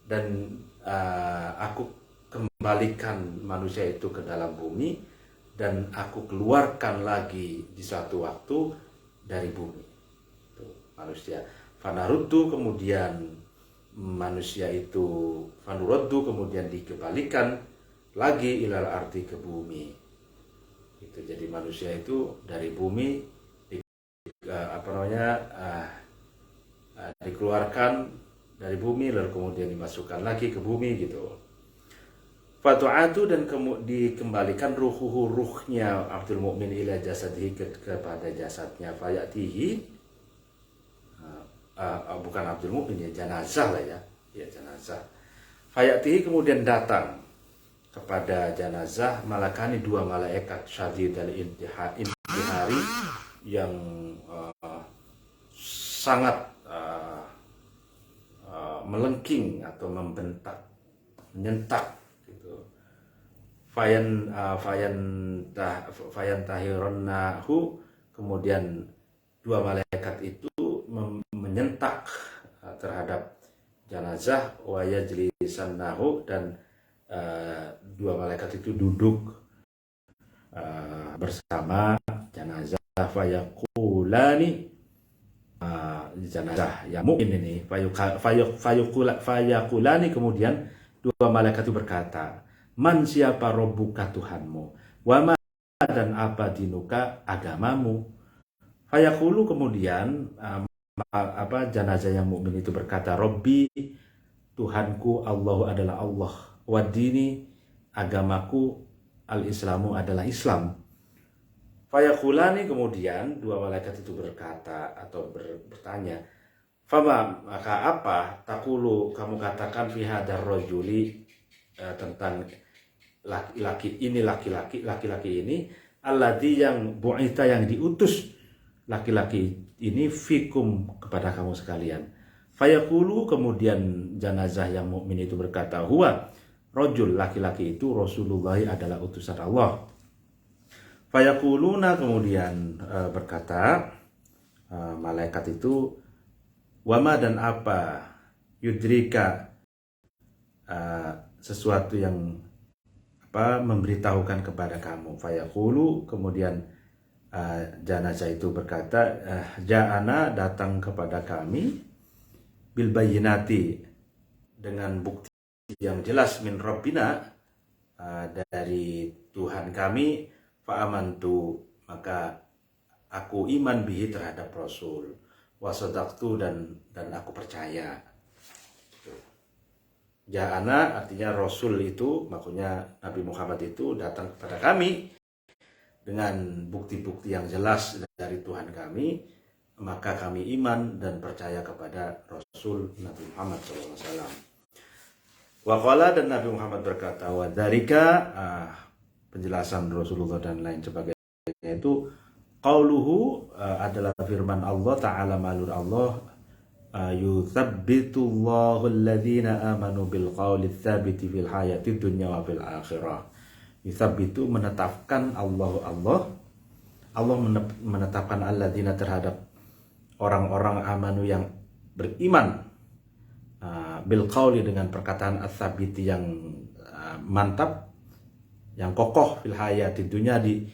dan aku kembalikan manusia itu ke dalam bumi, dan aku keluarkan lagi di suatu waktu dari bumi itu, manusia. Fanaruddu, kemudian manusia itu, fanuruddu, kemudian dikembalikan lagi ilal ardi, ke bumi. Itu jadi manusia itu dari bumi dikeluarkan dari bumi lalu kemudian dimasukkan lagi ke bumi gitu. Fatu'atu dan dikembalikan ruhnya Abdul Mukmin ila jasadihi kepada jasadnya, fayatihi bukan Abdul Mukmin ya, jenazah lah ya jenazah. Fayatihi kemudian datang kepada jenazah malakani, dua malaikat syadidal intihari yang sangat melengking atau membentak, menyentak gitu. Fayan tahironnahu, kemudian dua malaikat itu menyentak terhadap jenazah, wa yajlisannahu, dan dua malaikat itu duduk bersama jenazah. Fayaqulani, jenazah yang mukmin ini, fayaqulani, kemudian dua malaikat itu berkata, man, siapa robbuka Tuhanmu, wama, dan apa dinuka agamamu. Fayaqulu, kemudian jenazah yang mukmin itu berkata, Robbi, Tuhanku, Allahu adalah Allah, wadini, agamaku, al-Islamu adalah Islam. Fayaqulani, kemudian dua malaikat itu berkata atau bertanya, fama, maka apa, takulu, kamu katakan, fi hadar rajuli, tentang laki-laki ini, alladzi, yang bu'ita, yang diutus laki-laki ini, fikum, kepada kamu sekalian. Fayaqulu, kemudian jenazah yang mukmin itu berkata, huwa rajul, laki-laki itu, Rasulullah, adalah utusan Allah. Fayaquluna, kemudian berkata malaikat itu, wama, dan apa, yudrika, sesuatu yang memberitahukan kepada kamu. Fayaqulu, kemudian jenazah itu berkata, ja'ana, datang kepada kami, bil bayyinati, dengan bukti yang jelas, min rabbina, dari Tuhan kami, fa'amantu, maka aku iman bihi, terhadap Rasul, wasadaqtu, dan aku percaya. Ja'ana artinya Rasul itu, maksudnya Nabi Muhammad itu datang kepada kami dengan bukti-bukti yang jelas dari Tuhan kami, maka kami iman dan percaya kepada Rasul Nabi Muhammad SAW. Wa qala, dan Nabi Muhammad berkata, wa dzalika, penjelasan Rasulullah dan lain sebagainya itu, qauluhu, adalah firman Allah Ta'ala, malur Allah, yuthabbitullahu alladhina amanu bil qawli tsabiti fil hayati dunya wa fil akhirah. Yuthabbitu, menetapkan Allah menetapkan alladzina, terhadap orang-orang amanu yang beriman, bil qawli, dengan perkataan ats-tsabiti yang mantap, yang kokoh, fil hayati dunya, di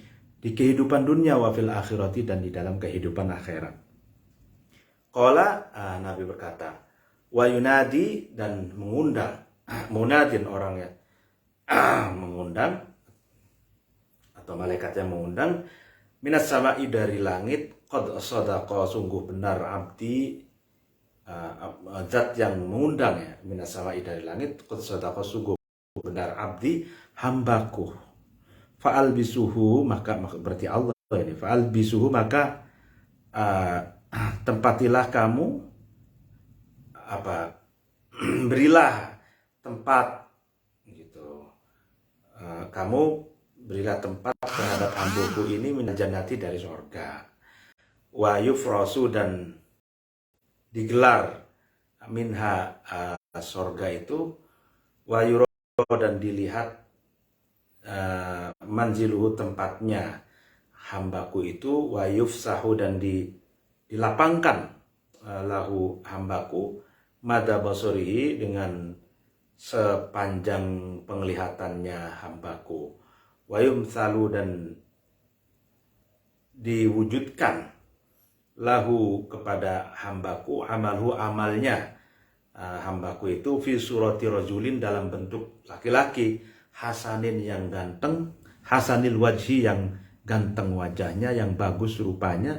kehidupan dunia, wa fil akhirati, dan di dalam kehidupan akhirat. Qala, Nabi berkata, wa yunadi, dan mengundang, munadin, orangnya mengundang, atau malaikatnya mengundang, minas sama'i, dari langit, qad sadaqa, sungguh benar, abdi, zat yang mengundang ya, minas sama'i, dari langit, qad sadaqa, sungguh benar, abdi, hambaku, fa'al bisuhu, maka berarti Allah ini, fa'al bisuhu, maka tempatilah kamu, berilah tempat gitu, kamu berilah tempat terhadap hambaku ini, minal jannati, dari surga, wa yufrasu, dan digelar, minha, surga itu, wa yuro, dan dilihat, manziluhu, tempatnya hambaku itu, wa yufsahu, dan dilapangkan, lahu, hambaku, mada basurihi, dengan sepanjang penglihatannya hambaku, wa yumsalu, dan diwujudkan, lahu, kepada hambaku, amalhu, amalnya hambaku itu, fi surati rajulin, dalam bentuk laki-laki, hasanin, yang ganteng, hasanil wajhi, yang ganteng wajahnya, yang bagus rupanya,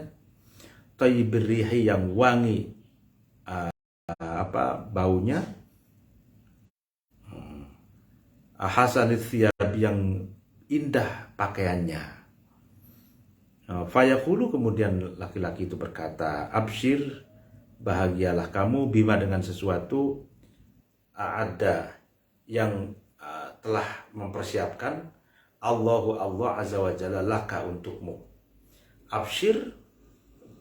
thayyibir rihi, yang wangi baunya, hasanith thiyab, yang indah pakaiannya. Fayaqulu, kemudian laki-laki itu berkata, absyir, bahagialah kamu, bima, dengan sesuatu, ada yang telah mempersiapkan Allah azza wa jalla laka, untukmu. Absyir,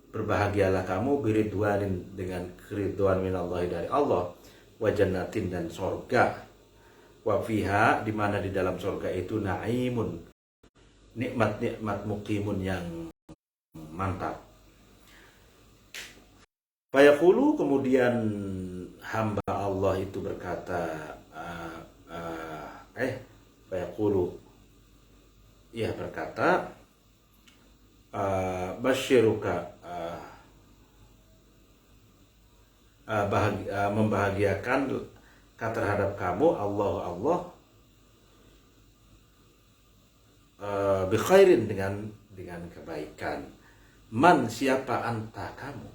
berbahagialah kamu, biridwanin, dengan keridwan minallahi, dari Allah, wa jannatin, dan sorga, wa fiha, di mana di dalam sorga itu, naimun, nikmat-nikmat, muqimun, yang mantap. Fayaqulu, kemudian hamba Allah itu berkata, fayaqulu, ia berkata, basyiruka, membahagiakan terhadap kamu Allah bi khairin, dengan kebaikan. Man, siapa anta, kamu?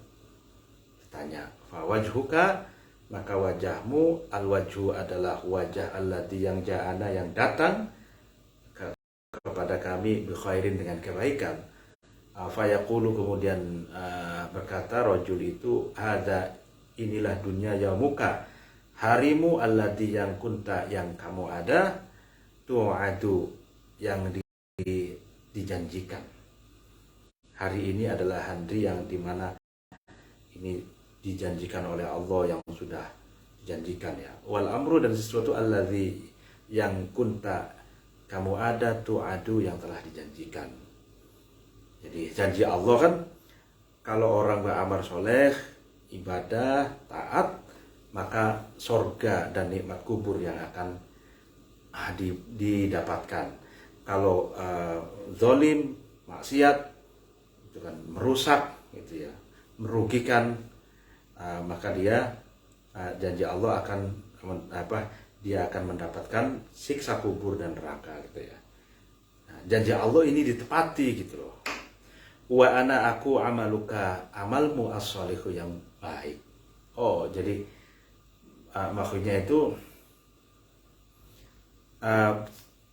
Ditanya. Fa wajhuka, maka wajahmu, al wajhu adalah wajah, allati, yang ja'ana, yang datang kepada kami, bi khairin, dengan kebaikan. Fayaqulu, kemudian berkata rajul itu, hada, inilah dunia yaumuka, harimu, allati, yang kunta, yang kamu ada, tu'adu, yang dijanjikan. Hari ini adalah hari yang dimana ini dijanjikan oleh Allah, yang sudah dijanjikan, ya. Wal amru, dan sesuatu, alladzi, yang kunta, kamu ada, tu'adu, yang telah dijanjikan. Jadi janji Allah kan, kalau orang beramal soleh, ibadah, taat, maka sorga dan nikmat kubur yang akan didapatkan. Kalau zalim, maksiat, itu kan merusak, gitu ya, merugikan, maka dia janji Allah akan dia akan mendapatkan siksa kubur dan neraka, gitu ya. Nah, janji Allah ini ditepati, gitu loh. Wa ana, aku, amaluka, amalmu, as-sholihu, yang baik. Oh, jadi maksudnya itu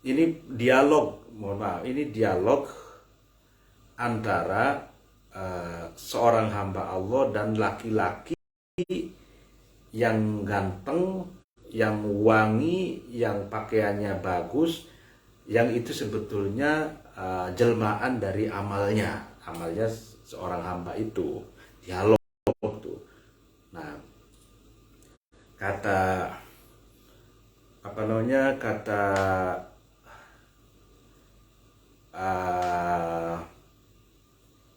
ini dialog, ini dialog antara seorang hamba Allah dan laki-laki yang ganteng, yang wangi, yang pakaiannya bagus, yang itu sebetulnya jelmaan dari amalnya seorang hamba itu. Dialog tuh. Nah, kata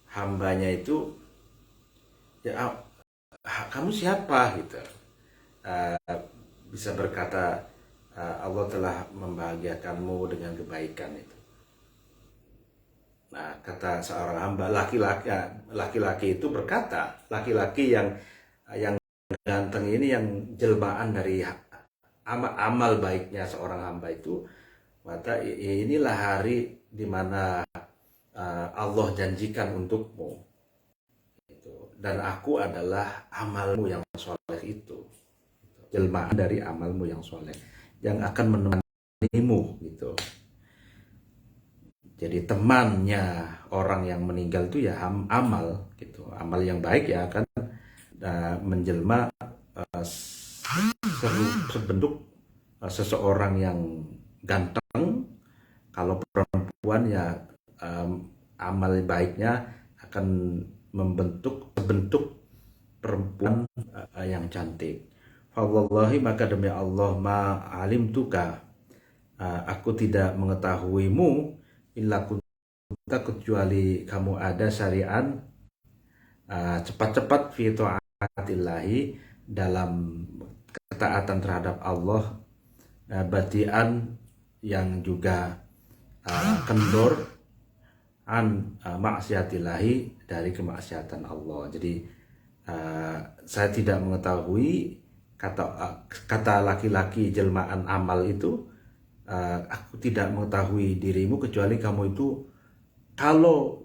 hambanya itu, ya, kamu siapa, gitu. Bisa berkata, Allah telah membahagiakanmu dengan kebaikan itu. Nah, kata seorang hamba, laki-laki itu berkata, laki-laki yang ganteng ini, yang jelmaan dari amal baiknya seorang hamba itu, maka inilah hari di mana Allah janjikan untukmu, dan aku adalah amalmu yang soleh itu, jelmaan dari amalmu yang soleh, yang akan menemanimu, gitu. Jadi temannya orang yang meninggal itu ya amal, gitu. Amal yang baik ya akan menjelma sebentuk seseorang yang ganteng. Kalau perempuan ya amal baiknya akan membentuk perempuan yang cantik. Fawallahi, maka demi Allah, ma alimtuka, aku tidak mengetahuimu, illa kunta, kecuali kamu ada, syari'an, cepat-cepat, fi ta'atillahi, dalam ketaatan terhadap Allah, batian, yang juga kendor, an maksiatillahi, dari kemaksiatan Allah. Jadi saya tidak mengetahui, kata laki-laki jelmaan amal itu, aku tidak mengetahui dirimu kecuali kamu itu kalau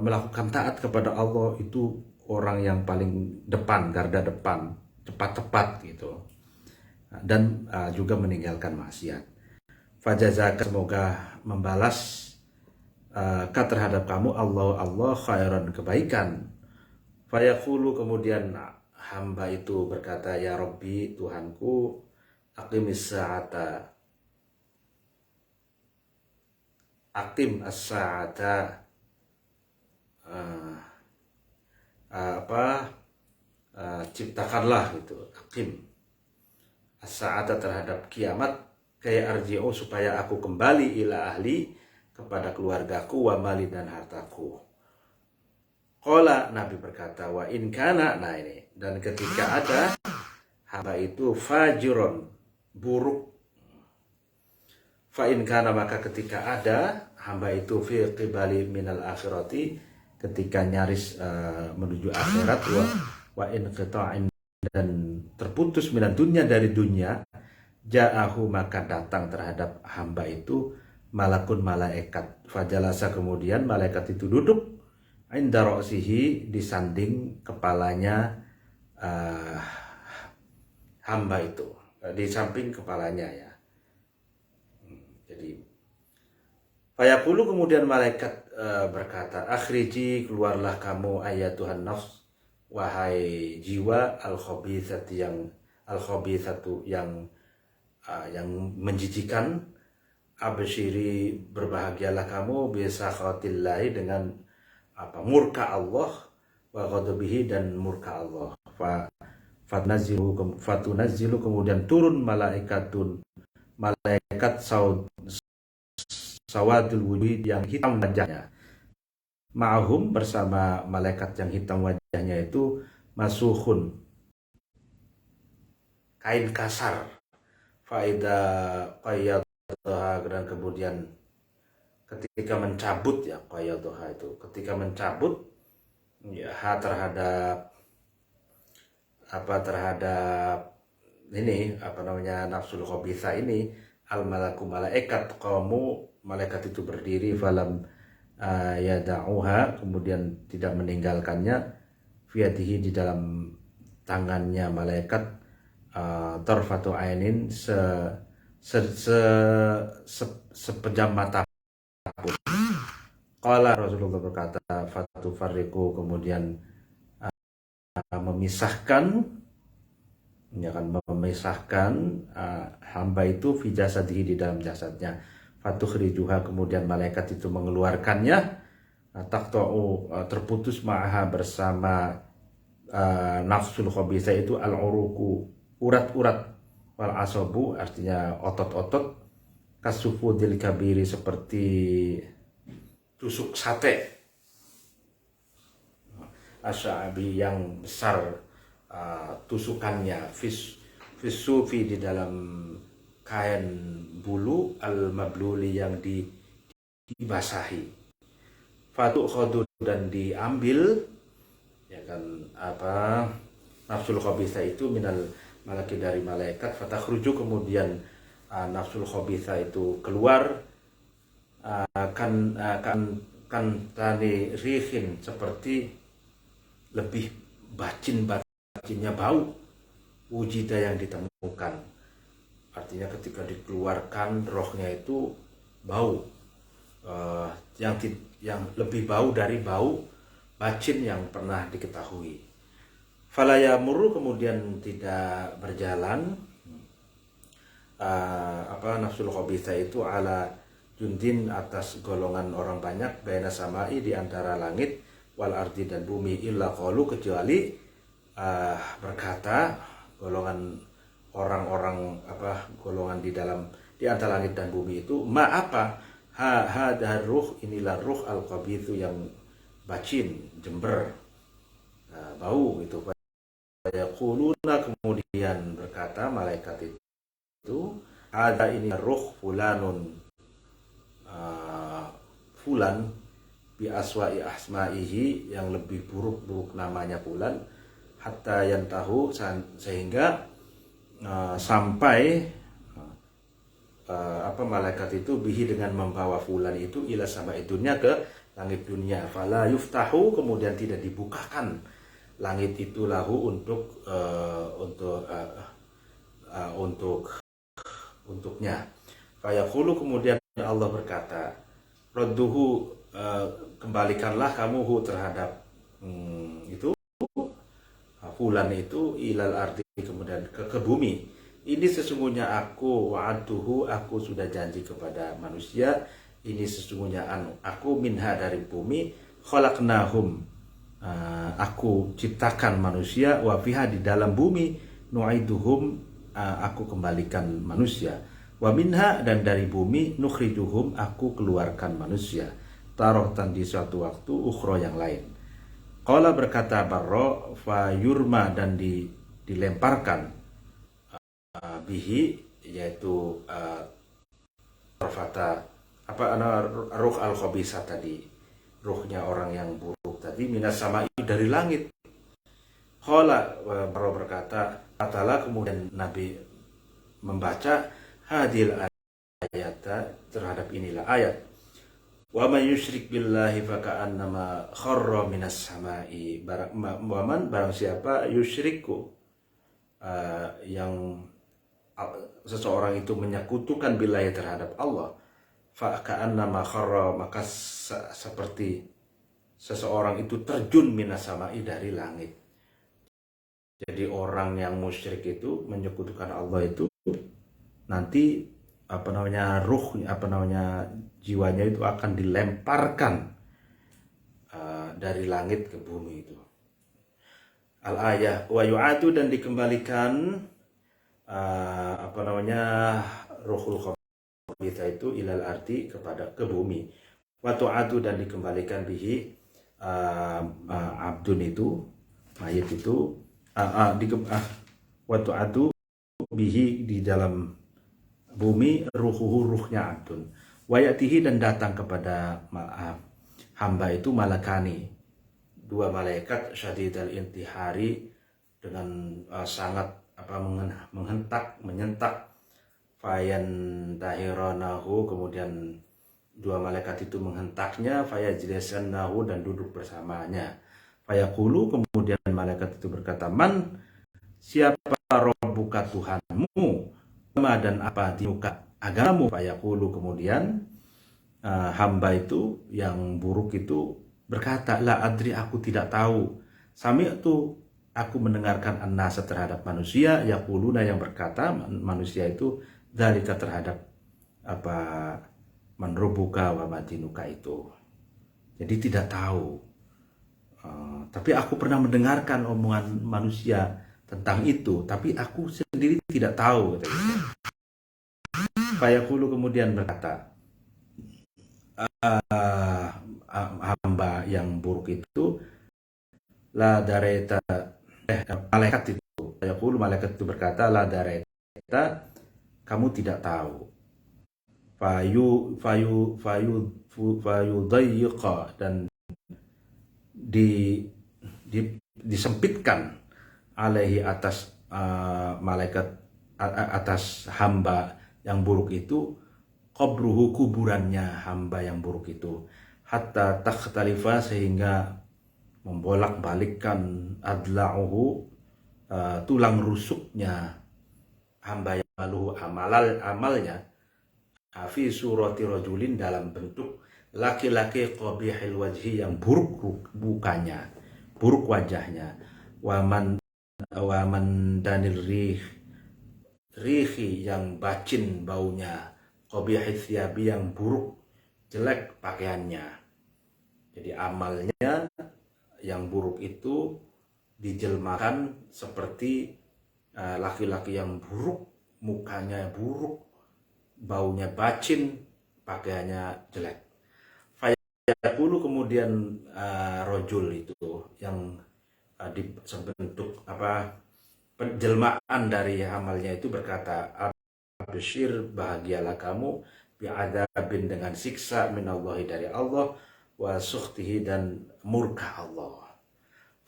melakukan taat kepada Allah itu orang yang paling depan, garda depan, cepat-cepat gitu. Dan juga meninggalkan maksiat. Fajazaka, semoga membalas terhadap kamu Allah khairan, kebaikan. Fayaqulu, kemudian hamba itu berkata, ya Rabbi, Tuhanku, aqimis sa'ata, aqim as-sa'ata, ciptakanlah gitu, aqim as-sa'ata, terhadap kiamat, kayak arji'u, supaya aku kembali ila ahli, kepada keluargaku, wa mali, dan hartaku. Qala, Nabi berkata, wa in kana, nah ini, dan ketika ada hamba itu fajiron, buruk, fa in kana, maka ketika ada hamba itu fi qibali minal akhirati, ketika nyaris menuju akhirat, wa in qita'in, dan terputus minat dunia, dari dunia, ja'ahu, maka datang terhadap hamba itu malakun, malaikat, fajalasa, kemudian malaikat itu duduk inda ra'sihi, disanding kepalanya hamba itu, di samping kepalanya ya. Jadi fayaqulu, kemudian malaikat berkata, akhriji, keluarlah kamu, ayatuhan nafs, wahai jiwa, al-khabithatu, yang menjijikan, absyiri, berbahagialah kamu, bisakhatillahi, dengan murka Allah, wa ghadabihi, dan murka Allah. Fatunazzilu, kemudian turun malaikat sawadul wujuh, yang hitam wajahnya, ma'hum, bersama malaikat yang hitam wajahnya itu, masuhun, kain kasar, faida qayyadha, dan kemudian ketika mencabut ya, qayyadha itu ketika mencabut ya, terhadap ini nafsul khabitha ini, al malaku, malaikat, qamu, malaikat itu berdiri, falam yada'uha, kemudian tidak meninggalkannya, fiyadihi, di dalam tangannya malaikat, tarfatu ainin, sepejam mata pun. Qala, Rasulullah berkata, fatu farriku, kemudian memisahkan hamba itu fi jasadihi, di dalam jasadnya, fatukhrijuha, kemudian malaikat itu mengeluarkannya, taqta'u, terputus, ma'aha, bersama nafsul khabithah itu, al-uruku, urat-urat, wal asabu, artinya otot-otot, kasufudil kabiri, seperti tusuk sate, asy'abi, yang besar tusukannya, fisufi, di dalam kain bulu, al-mabluli, yang dibasahi, fatukhadu, dan diambil ya kan, nafsul khabithah itu, minal malaki, dari malaikat, fatakhruju, kemudian nafsul khabithah itu keluar, kan tani rihin, seperti lebih bacinnya bau, wujida, yang ditemukan, artinya ketika dikeluarkan rohnya itu bau, yang lebih bau dari bau bacin yang pernah diketahui. Falayamuru, kemudian tidak berjalan nafsul khabithah itu, ala jundin, atas golongan orang banyak, baina samai, di antara langit, wal ardi, dan bumi, illa qalu, kecuali berkata golongan orang-orang golongan di antara langit dan bumi itu, hadha ruh, inilah ruh al-khabithu, yang bacin, jember, bau gitu. Yaquluna, kemudian berkata malaikat itu, ada ini ruh fulanun, fulan, bi aswa'i asma'ihi, yang lebih buruk namanya fulan, hatta yantahu, sehingga sampai malaikat itu bihi, dengan membawa fulan itu, ila sama itunya, ke langit dunia. Fala yuftahu, kemudian tidak dibukakan langit itu lahu untuknya. Fayaqulu, kemudian Allah berkata, radduhu, kembalikanlah kamu terhadap itu fulan itu ilal ardi, kemudian ke bumi. Ini sesungguhnya aku wa'aduhu, aku sudah janji kepada manusia. Ini sesungguhnya aku minha, dari bumi, khalaqnahum, aku ciptakan manusia, wa fiha, di dalam bumi, nu'iduhum, aku kembalikan manusia, wa minha, dan dari bumi, nukhrijuhum, aku keluarkan manusia, tarohtan, di suatu waktu, ukhra, yang lain. Qala, berkata Barra, fa yurma, dan dilemparkan bihi, yaitu rafata, ruh al-khabisah tadi, ruhnya orang yang buruk tadi, minas sama'i, dari langit. Qala, Barra berkata, katalah, kemudian Nabi membaca hadil ayata, terhadap inilah ayat. Wa man yusyrik billahi faka'annama kharra minas sama'i. Barang siapa yusyriku, yang seseorang itu menyekutukan billahi, terhadap Allah, faka'annama kharra, maka seperti seseorang itu terjun minas sama'i, dari langit. Jadi orang yang musyrik itu menyekutukan Allah itu nanti jiwanya itu akan dilemparkan dari langit ke bumi itu. Al-ayah wa yu'atu, dan dikembalikan ruhul khabitha itu ilal ardi, ke bumi. Wa tu'atu, dan dikembalikan bihi abdun itu, mayit itu, wa tu'atu bihi, di dalam bumi, ruhnya abdun. Wayatihi, dan datang kepada hamba itu malakani, dua malaikat, syadidal intihari, dengan sangat menyentak, fayan tahiranahu, kemudian dua malaikat itu menghentaknya, fayajlisannahu, dan duduk bersamanya. Fayaqulu, kemudian malaikat itu berkata, man, siapa rabbuka, Tuhanmu, dan apa dinuka, agamamu. Fayaqulu, kemudian hamba itu yang buruk itu berkata, la adri, aku tidak tahu. Sami'tu, aku mendengarkan an-nasa, terhadap manusia, yaquluna, yang berkata manusia itu, dzalika, terhadap man rabbuka wa madinuka itu. Jadi tidak tahu. Tapi aku pernah mendengarkan omongan manusia tentang itu, tapi aku sendiri tidak tahu. Fayaqulu, kemudian berkata hamba yang buruk itu, la dareta, malaikat itu, fayaqulu, malaikat itu berkata, la dareta, kamu tidak tahu. Fayudayyiqa, dan disempitkan alaihi, atas malaikat, atas hamba yang buruk itu, qabruhu, kuburannya hamba yang buruk itu, hatta takhtalifa, sehingga membolak-balikkan adla'uhu, tulang rusuknya hamba yang maluhu, amalnya, fi surati rajulin, dalam bentuk laki-laki, qabihil wajhi, yang buruk mukanya, buruk wajahnya, waman danil rihi, yang bacin baunya, qabihil thiyabi, yang buruk jelek pakaiannya. Jadi amalnya yang buruk itu dijelmakan seperti laki-laki yang buruk, mukanya buruk, baunya bacin, pakaiannya jelek. Fayaqulu, kemudian rojul itu yang sebentuk penjelmaan dari amalnya itu berkata, absyir, bahagialah kamu, bi'adzabin, dengan siksa, minallahi, dari Allah, wa sukhtihi, dan murka Allah.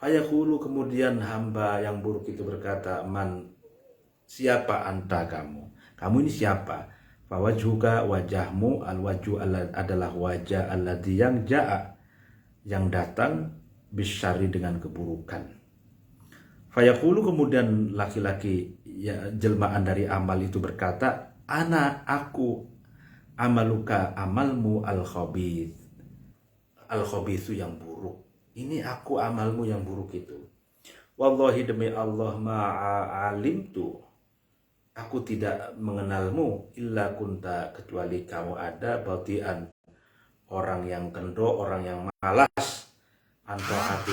Fayaqulu, kemudian hamba yang buruk itu berkata, man, siapa anta, kamu ini siapa? Fawajhuka, wajahmu, alwajhu adalah wajah alladzi, yang ja'a, yang datang bisyari dengan keburukan. Fayaqulu, kemudian laki-laki ya, jelmaan dari amal itu berkata, ana aku amaluka amalmu al-khabith. Al-khabithu yang buruk. Ini aku amalmu yang buruk itu. Wallahi demi Allah ma'alimtu, aku tidak mengenalmu illa kunta, kecuali kamu ada batian, orang yang kendor, orang yang malas, antaati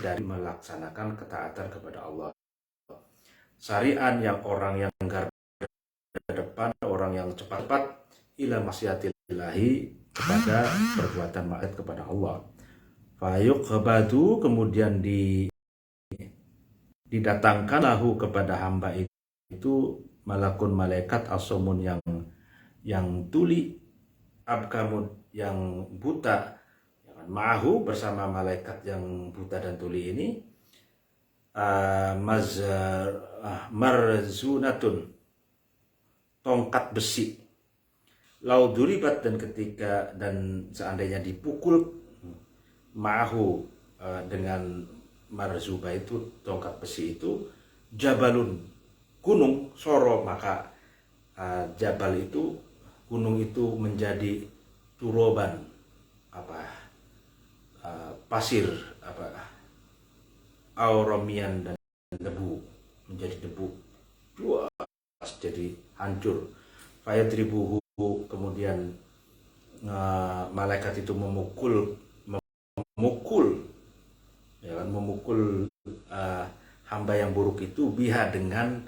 dari melaksanakan ketaatan kepada Allah. Syari'an, yang orang yang garda depan, orang yang cepat-cepat, ila maksiatillahi, kepada perbuatan maksiat kepada Allah. Fayuqbadu, kemudian didatangkan lahu kepada hamba itu malakun, malaikat asomun yang tuli, abkamun yang buta, ma'ahu bersama malaikat yang buta dan tuli ini, marzunatun, tongkat besi, lauduribat, dan seandainya dipukul, ma'ahu dengan marzuba itu tongkat besi itu, jabalun, gunung, soro, maka jabal itu, gunung itu menjadi turoban, pasir, auramian, dan debu, menjadi debu, jadi hancur. Fayadribuhu, kemudian malaikat itu memukul hamba yang buruk itu, biha, dengan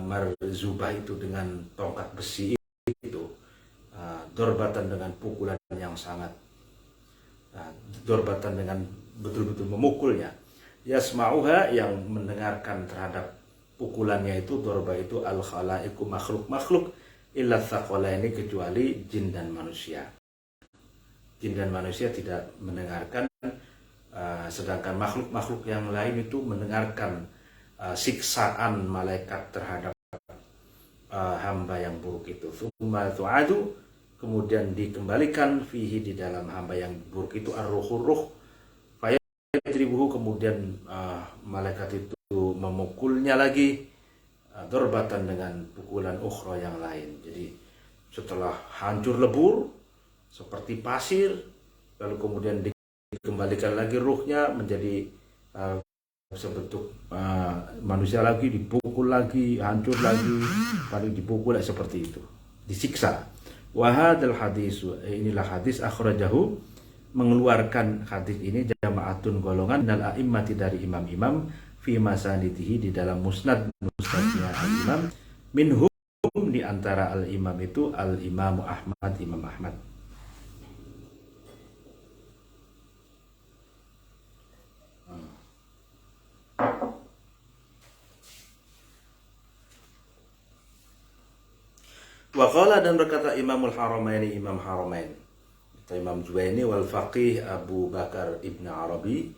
marzubah itu, dengan tongkat besi itu, dorbatan, dengan pukulan yang sangat, dorbatan, dengan betul-betul memukulnya. Yasma'uha, yang mendengarkan terhadap pukulannya itu, dorba itu, al-khalaiku, makhluk-makhluk, illa tsaqalaini, kecuali jin dan manusia. Jin dan manusia tidak mendengarkan, sedangkan makhluk-makhluk yang lain itu mendengarkan siksaan malaikat terhadap hamba yang buruk itu. Tsumma tu'adu, kemudian dikembalikan, fihi, di dalam hamba yang buruk itu, ar-ruhur, ruh. Fayadribuhu, kemudian malaikat itu memukulnya lagi, dorbatan, dengan pukulan ukhra yang lain. Jadi setelah hancur lebur seperti pasir, lalu kemudian dikembalikan lagi ruhnya menjadi sebentuk manusia lagi, dipukul lagi, hancur lagi, paling dipukul seperti itu, disiksa. Wahadal hadis, inilah hadis, akhrajahu, mengeluarkan hadis ini, jama'atun, golongan, minal a'immati, dari imam-imam, fi masanitihi, di dalam musnadnya al-imam, minhum, di antara al-imam itu al-imamu Ahmad, Imam Ahmad. Waqala, dan berkata Imamul Haramaini, Imam Haramain, Imam Juwaini, wal faqih Abu Bakar Ibn Arabi,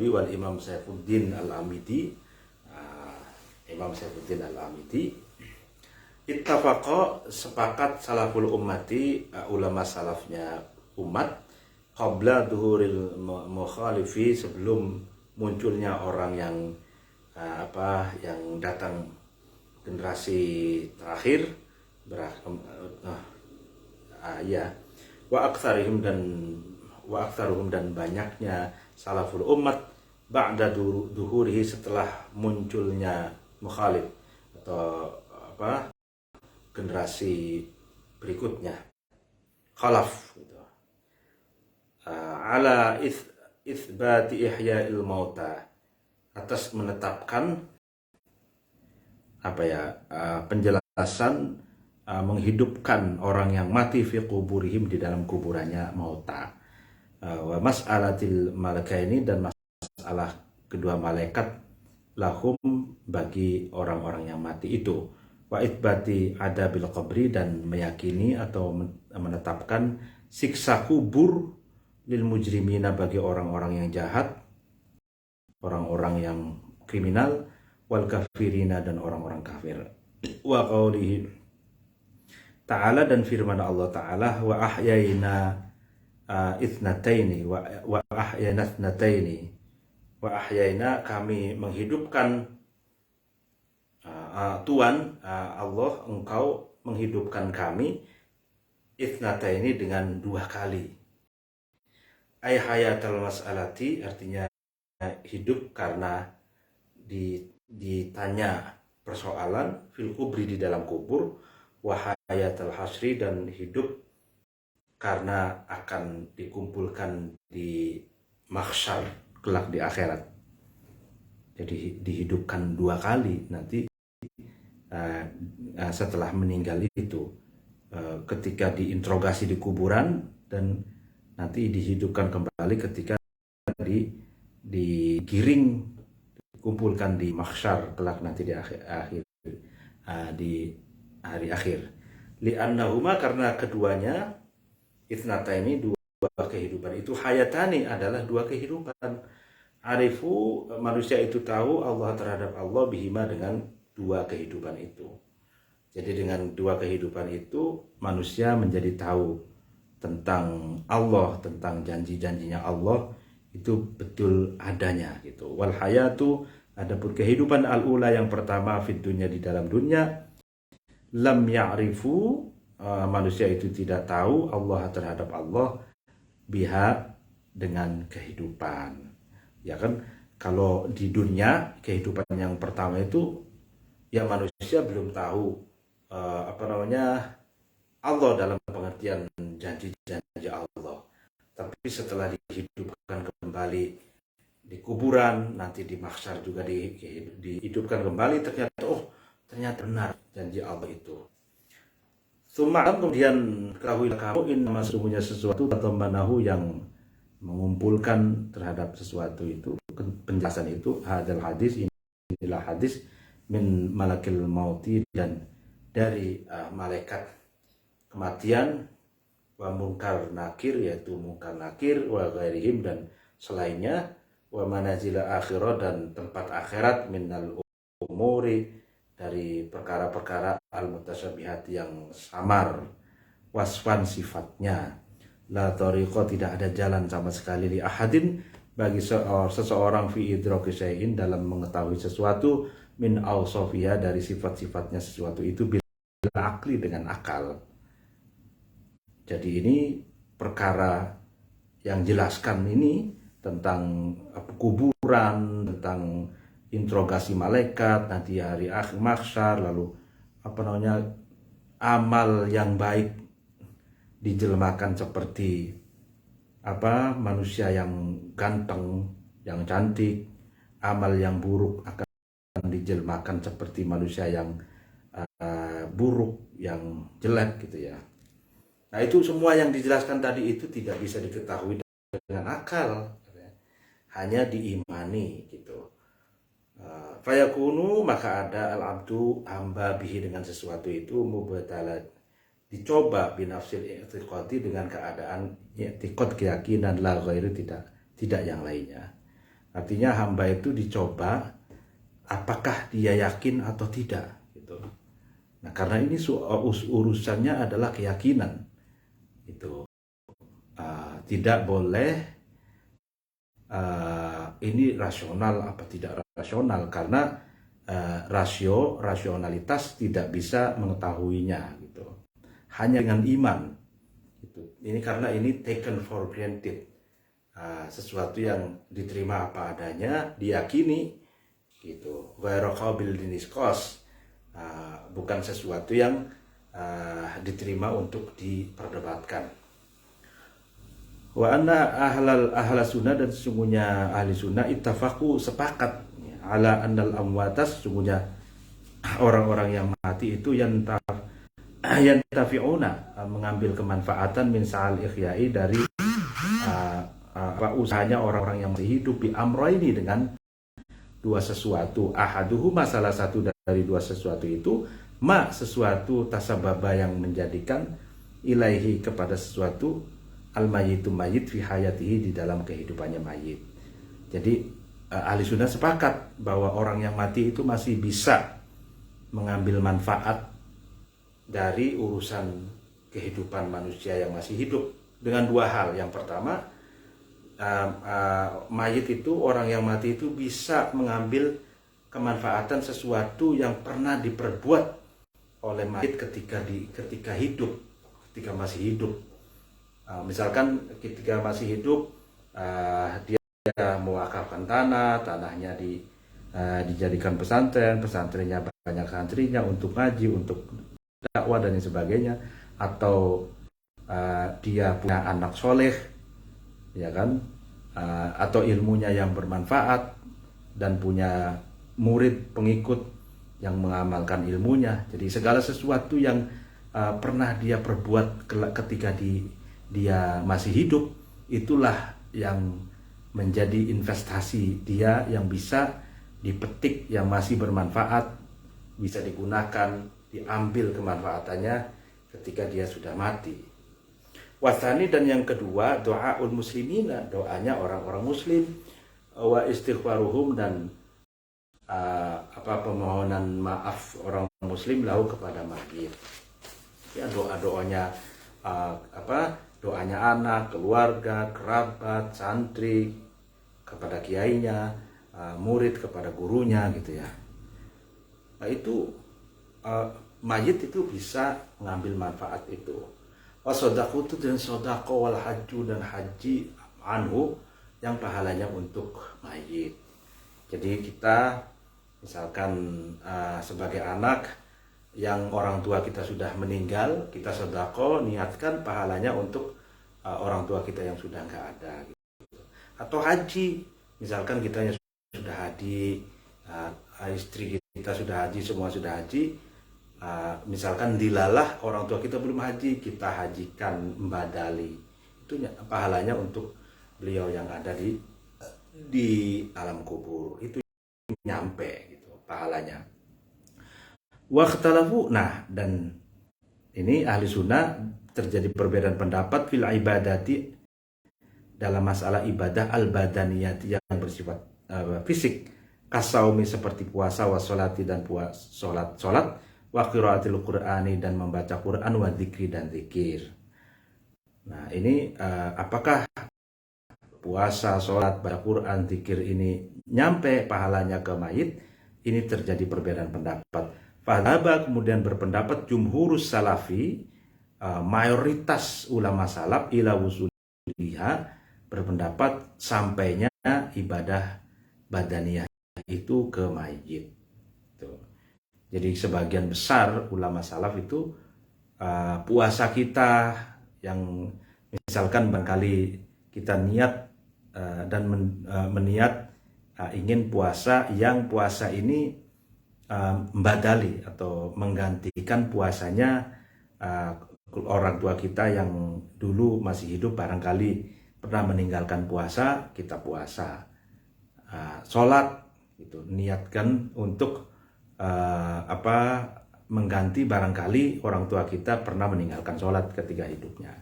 wal Imam Saifuddin Al-Amiti, Imam Saifuddin Al-Amiti, ittafaqa, sepakat, salaful ummati, ulama salafnya umat, qabla duhuril mukhalifi, sebelum munculnya orang yang yang datang generasi terakhir, wa aktsaruhum, dan banyaknya salaful umat, ba'da duhurihi, setelah munculnya mukhalif atau generasi berikutnya, khalaf gitu. Ala itsbati ihya'il mauta, atas menetapkan penjelasan menghidupkan orang yang mati, fi quburihim, di dalam kuburannya, mauta. Wa mas'alatil malakaini, dan masalah kedua malaikat, lahum, bagi orang-orang yang mati itu. Wa itsbati adabil qabri, dan meyakini atau menetapkan siksa kubur, lil mujrimina, bagi orang-orang yang jahat, orang-orang yang kriminal, wal kafirina, dan orang-orang kafir. Wa qaulihi ta'ala, dan firman Allah Ta'ala, wa ahyayna ithnataini wa ahyayna ithnataini. Wa ahyayna, kami menghidupkan, Tuhan Allah, engkau menghidupkan kami ithnataini dengan 2 kali. Ay hayatal mas'alati, artinya hidup karena ditanya persoalan, fil kubri, di dalam kubur, wa hayatal hasri, dan hidup karena akan dikumpulkan di mahsyar kelak di akhirat. Jadi dihidupkan 2 kali nanti setelah meninggal itu, ketika diinterogasi di kuburan, dan nanti dihidupkan kembali ketika digiring, dikumpulkan di mahsyar kelak nanti di hari akhir. Li'annahuma, karena keduanya, ithnataini, 2 kehidupan itu, hayatani, adalah 2 kehidupan. Arifu, manusia itu tahu Allah terhadap Allah, bihima, dengan 2 kehidupan itu. Jadi dengan 2 kehidupan itu manusia menjadi tahu tentang Allah, tentang janji-janjinya Allah itu betul adanya gitu. Wal hayatu, adapun kehidupan al-ula yang pertama, fid dunya, di dalam dunia, lam ya'rifu, manusia itu tidak tahu Allah terhadap Allah, biha, dengan kehidupan. Ya kan, kalau di dunia kehidupan yang pertama itu ya manusia belum tahu Allah dalam pengertian janji-janji Allah. Tapi setelah dihidupkan kembali di kuburan, nanti di mahsyar juga dihidupkan kembali, ternyata benar janji Allah itu. Suma'am, kemudian ketahuilah kamu, innama, sesungguhnya sesuatu, atau manahu, yang mengumpulkan terhadap sesuatu itu, penjelasan itu, hadal hadis, inilah hadis, min malakil mauti, dan dari malaikat kematian, wa munkar nakir, yaitu munkar nakir, wa ghairihim, dan selainnya, wa manazila akhirah, dan tempat akhirat, minal umuri, dari perkara-perkara al-mutasyabihat, yang samar, wasfan, sifatnya, la tariqa, tidak ada jalan sama sekali, li ahadin, bagi seseorang, fi idraki syai'in, dalam mengetahui sesuatu, min awsafiyah, dari sifat-sifatnya sesuatu itu, bil akli, dengan akal. Jadi ini perkara yang jelaskan ini tentang kuburan, tentang interogasi malaikat nanti hari akhir mahsyar, lalu amal yang baik dijelmakan seperti manusia yang ganteng, yang cantik, amal yang buruk akan dijelmakan seperti manusia yang buruk, yang jelek gitu ya. Nah, itu semua yang dijelaskan tadi itu tidak bisa diketahui dengan akal, hanya diimani gitu. Fayakunu, maka ada al-abdu, hamba, bihi, dengan sesuatu itu, mubtalan, dicoba, binafsil i'tiqadi, dengan keadaan i'tiqad, keyakinan, la ghairu, tidak yang lainnya. Artinya hamba itu dicoba apakah dia yakin atau tidak gitu. Nah, karena ini urusannya adalah keyakinan itu, tidak boleh ini rasional apa tidak rasional, karena rasionalitas tidak bisa mengetahuinya gitu, hanya dengan iman gitu. Ini karena ini taken for granted, sesuatu yang diterima apa adanya, diyakini gitu. Ghairu qabil dinisqas, bukan sesuatu yang diterima untuk diperdebatkan. Wa anna ahla sunnah, dan sesungguhnya ahli sunnah, ittafaqu, sepakat, ala annal amwatas, sesungguhnya orang-orang yang mati itu yantafi'una, mengambil kemanfaatan, min sa'al ikhya'i, dari usahanya orang-orang yang masih hidup, bi amroini, dengan 2 sesuatu, ahaduhuma, salah satu dari 2 sesuatu itu, sesuatu tasababa, yang menjadikan, ilaihi, kepada sesuatu, al-mayyitu, mayit, fi hayatihi, di dalam kehidupannya mayit. Jadi ahli sunnah sepakat bahwa orang yang mati itu masih bisa mengambil manfaat dari urusan kehidupan manusia yang masih hidup. dengan dua hal. Yang pertama, mayit itu, orang yang mati itu bisa mengambil kemanfaatan sesuatu yang pernah diperbuat oleh mayit ketika hidup, ketika masih hidup. Misalkan ketika masih hidup, dia mewakafkan tanahnya dijadikan pesantren, pesantrennya banyak santrinya untuk ngaji, untuk dakwah dan sebagainya, atau dia punya anak soleh, ya kan, atau ilmunya yang bermanfaat dan punya murid pengikut yang mengamalkan ilmunya. Jadi segala sesuatu yang pernah dia perbuat ketika dia masih hidup, itulah yang menjadi investasi dia yang bisa dipetik, yang masih bermanfaat, bisa digunakan, diambil kemanfaatannya ketika dia sudah mati. Wasani, dan yang kedua, doaul muslimina, doanya orang-orang muslim, wa istighfaruhum, dan permohonan maaf orang muslim lahu kepada mayit. Ya, doanya doanya anak, keluarga, kerabat, santri kepada kiainya, murid kepada gurunya gitu ya. Nah itu mayit itu bisa mengambil manfaat itu. Wasodaqu, dan sodaqo, wal haju, dan haji anhu, yang pahalanya untuk mayit. Jadi kita misalkan sebagai anak yang orang tua kita sudah meninggal, kita sodaqo, niatkan pahalanya untuk orang tua kita yang sudah nggak ada gitu. Atau haji, misalkan kita sudah haji, istri kita sudah haji, semua sudah haji, misalkan dilalah orang tua kita belum haji, kita hajikan mbadali, itu pahalanya untuk beliau yang ada di alam kubur, itu nyampe gitu pahalanya. Waqtalafu, nah, dan ini ahli sunnah terjadi perbedaan pendapat fil ibadati, dalam masalah ibadah al-badaniyat yang bersifat fisik, kasaumi seperti puasa, wasolati, dan solat, wa qiraatil qur'ani, dan membaca Quran, wa dzikri, dan zikir. Nah ini apakah puasa, sholat, baca Quran, zikir ini nyampe pahalanya ke mayit? Ini terjadi perbedaan pendapat. Fadhaba, kemudian berpendapat jumhurus salafi, mayoritas ulama salaf, ila wusuliha, berpendapat sampainya ibadah badaniyah itu ke mayit. Jadi sebagian besar ulama salaf itu puasa kita yang misalkan barangkali kita niat dan meniat ingin puasa, yang puasa ini membadali atau menggantikan puasanya orang tua kita yang dulu masih hidup, barangkali pernah meninggalkan puasa, kita puasa. Sholat itu niatkan untuk mengganti barangkali orang tua kita pernah meninggalkan sholat ketika hidupnya.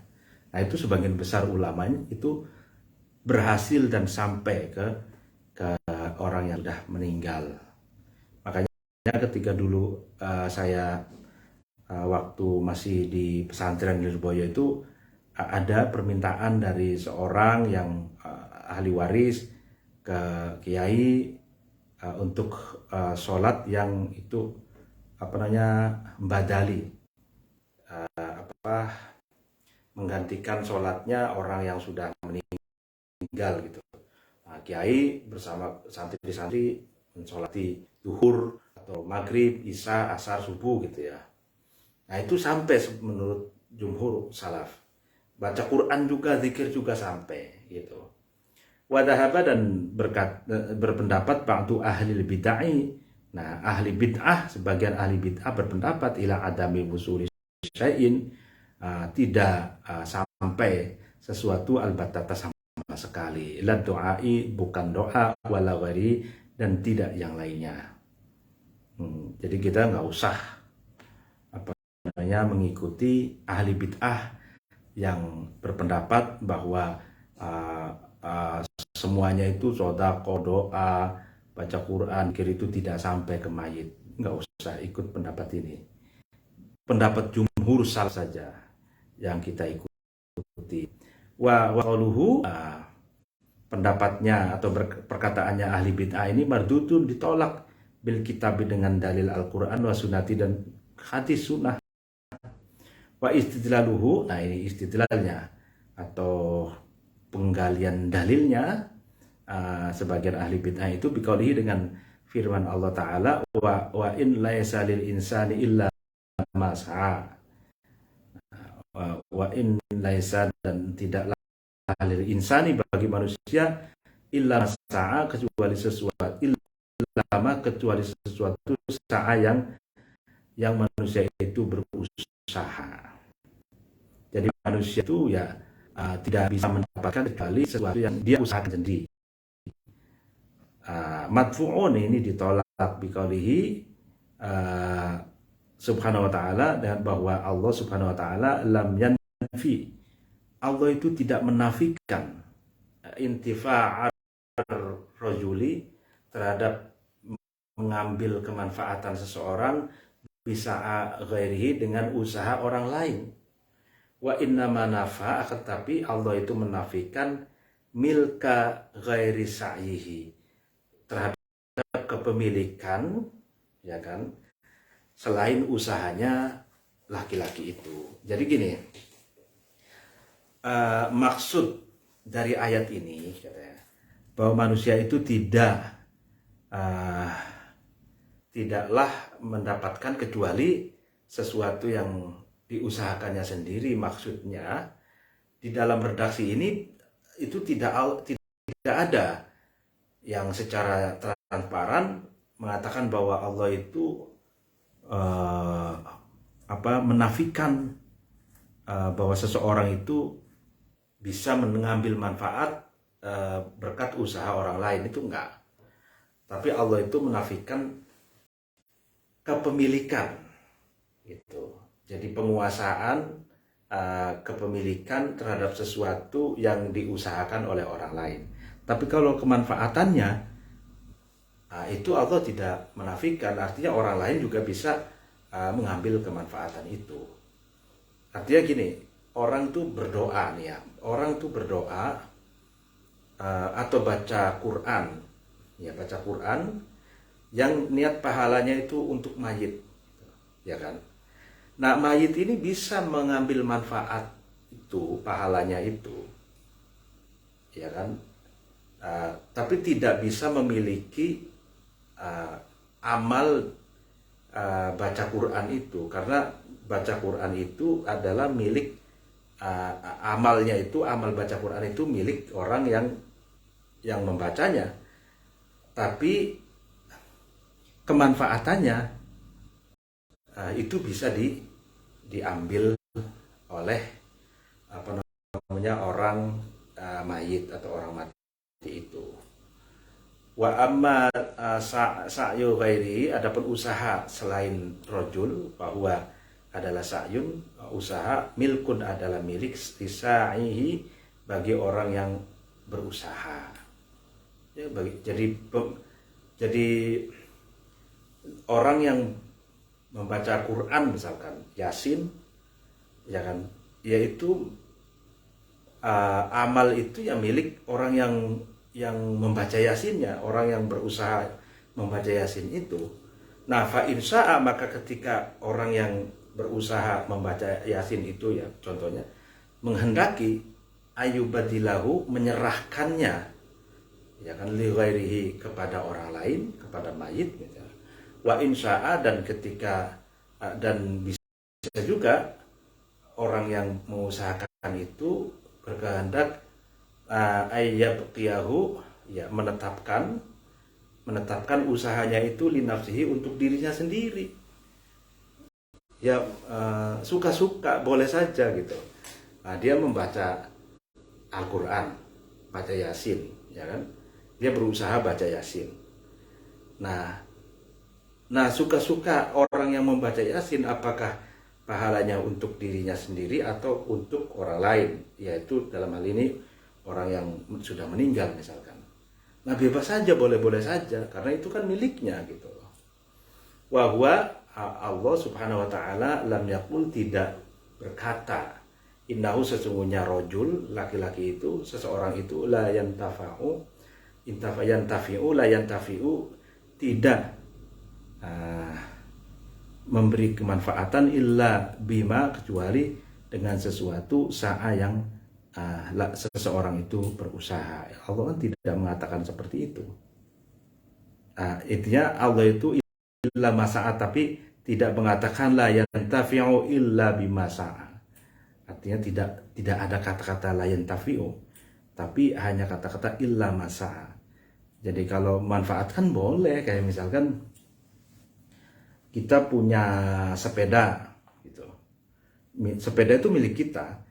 Nah itu sebagian besar ulamanya itu berhasil dan sampai ke orang yang sudah meninggal. Makanya ketika dulu saya waktu masih di pesantren Lirboyo itu ada permintaan dari seorang yang ahli waris ke kiai untuk sholat yang itu badali, menggantikan sholatnya orang yang sudah meninggal gitu. Nah, kiai bersama santri-santri mensolati duhur atau maghrib, isya, asar, subuh gitu ya. Nah itu sampai menurut jumhur salaf. Baca Quran juga, zikir juga sampai gitu. Wadahaba, dan berpendapat ba'du ahli bid'ah. Nah ahli bid'ah, sebagian ahli bid'ah berpendapat ila adami wusuli syai'in, tidak sampai sesuatu albatata sama sekali, la doai, bukan doa, wala wari, dan tidak yang lainnya. Jadi kita nggak usah mengikuti ahli bid'ah yang berpendapat bahwa semuanya itu sodako, doa, baca Quran, kiri itu tidak sampai ke mayit. Nggak usah ikut pendapat ini. Pendapat jumhur salaf saja yang kita ikuti. Wa qauluhu, pendapatnya atau perkataannya ahli bid'ah ini mardutun, ditolak bil kitab dengan dalil Al-Qur'an wa sunnati dan hadis sunnah. Wa istidlaluhu, nah ini istidlalnya atau penggalian dalilnya sebagian ahli bid'ah itu biqaulihi dengan firman Allah Ta'ala, wa in laisa lil insani illa ma sa'a. Wa in laisa, dan tidaklah lil insani bagi manusia illa sa'a, kecuali sesuatu, kecuali sesuatu sa'a yang manusia itu berusaha. Jadi manusia itu ya tidak bisa mendapatkan kecuali sesuatu yang dia usahakan sendiri. Madfu'un ini ditolak biqaulihi subhanahu wa ta'ala, dan bahwa Allah subhanahu wa ta'ala lam yanfi, Allah itu tidak menafikan intifa'ar rajuli, terhadap mengambil kemanfaatan seseorang bisa ghairihi, dengan usaha orang lain. Wa innama nafa, tetapi Allah itu menafikan milka ghairi sa'yihi, terhadap kepemilikan, ya kan, selain usahanya laki-laki itu. Jadi gini, maksud dari ayat ini katanya, bahwa manusia itu tidaklah mendapatkan kecuali sesuatu yang diusahakannya sendiri. Maksudnya di dalam redaksi ini itu tidak ada yang secara transparan mengatakan bahwa Allah itu menafikan bahwa seseorang itu bisa mengambil manfaat berkat usaha orang lain. Itu enggak. Tapi Allah itu menafikan kepemilikan gitu. Jadi penguasaan kepemilikan terhadap sesuatu yang diusahakan oleh orang lain. Tapi kalau kemanfaatannya, itu Allah tidak menafikan. Artinya orang lain juga bisa mengambil kemanfaatan itu. Artinya gini, orang tuh berdoa nih ya. Orang tuh berdoa atau baca Quran, ya baca Quran yang niat pahalanya itu untuk mayit, ya kan. Nah mayit ini bisa mengambil manfaat itu, pahalanya itu, ya kan. Tapi tidak bisa memiliki amal baca Quran itu, karena baca Quran itu adalah milik amalnya itu, amal baca Quran itu milik orang yang membacanya. Tapi kemanfaatannya itu bisa diambil oleh orang mayit atau orang mati itu. Wa amma sa'yu ghairi, adapun usaha selain rajul, bahwa adalah sa'yun, usaha, milkun adalah milik lisa'ihi, bagi orang yang berusaha. Ya, jadi orang yang membaca Quran misalkan Yasin, ya kan, yaitu amal itu yang milik orang yang membaca Yasinnya, orang yang berusaha membaca Yasin itu. Nah, fa insya'a, maka ketika orang yang berusaha membaca Yasin itu, ya contohnya menghendaki, ayubadilahu, menyerahkannya, ya kan, li ghairihi, kepada orang lain, kepada mayit gitu. Wa insya'a, dan ketika dan bisa juga orang yang mengusahakan itu berkehendak ayyabqiyahu, ya menetapkan usahanya itu linafsihi, untuk dirinya sendiri. Ya suka-suka, boleh saja gitu. Nah, dia membaca Al-Quran, baca Yasin, ya kan? Dia berusaha baca Yasin. Nah suka-suka orang yang membaca Yasin, apakah pahalanya untuk dirinya sendiri atau untuk orang lain, yaitu dalam hal ini orang yang sudah meninggal misalkan. Nah, bebas saja, boleh-boleh saja, karena itu kan miliknya gitu. Wa huwa, Allah subhanahu wa ta'ala lam yaqul, tidak berkata, innahu sesungguhnya rojul, laki-laki itu, seseorang itu la yantafi'u tidak memberi kemanfaatan illa bima, kecuali dengan sesuatu sa'a yang seseorang itu berusaha. Allah kan tidak mengatakan seperti itu. Intinya Allah itu illa masa'a, tapi tidak mengatakan la yantafi'u illa bima sa'a. Artinya tidak ada kata-kata la yantafi'u, tapi hanya kata-kata illa masa'a. Jadi kalau manfaatkan boleh, kayak misalkan kita punya sepeda gitu. Sepeda itu milik kita.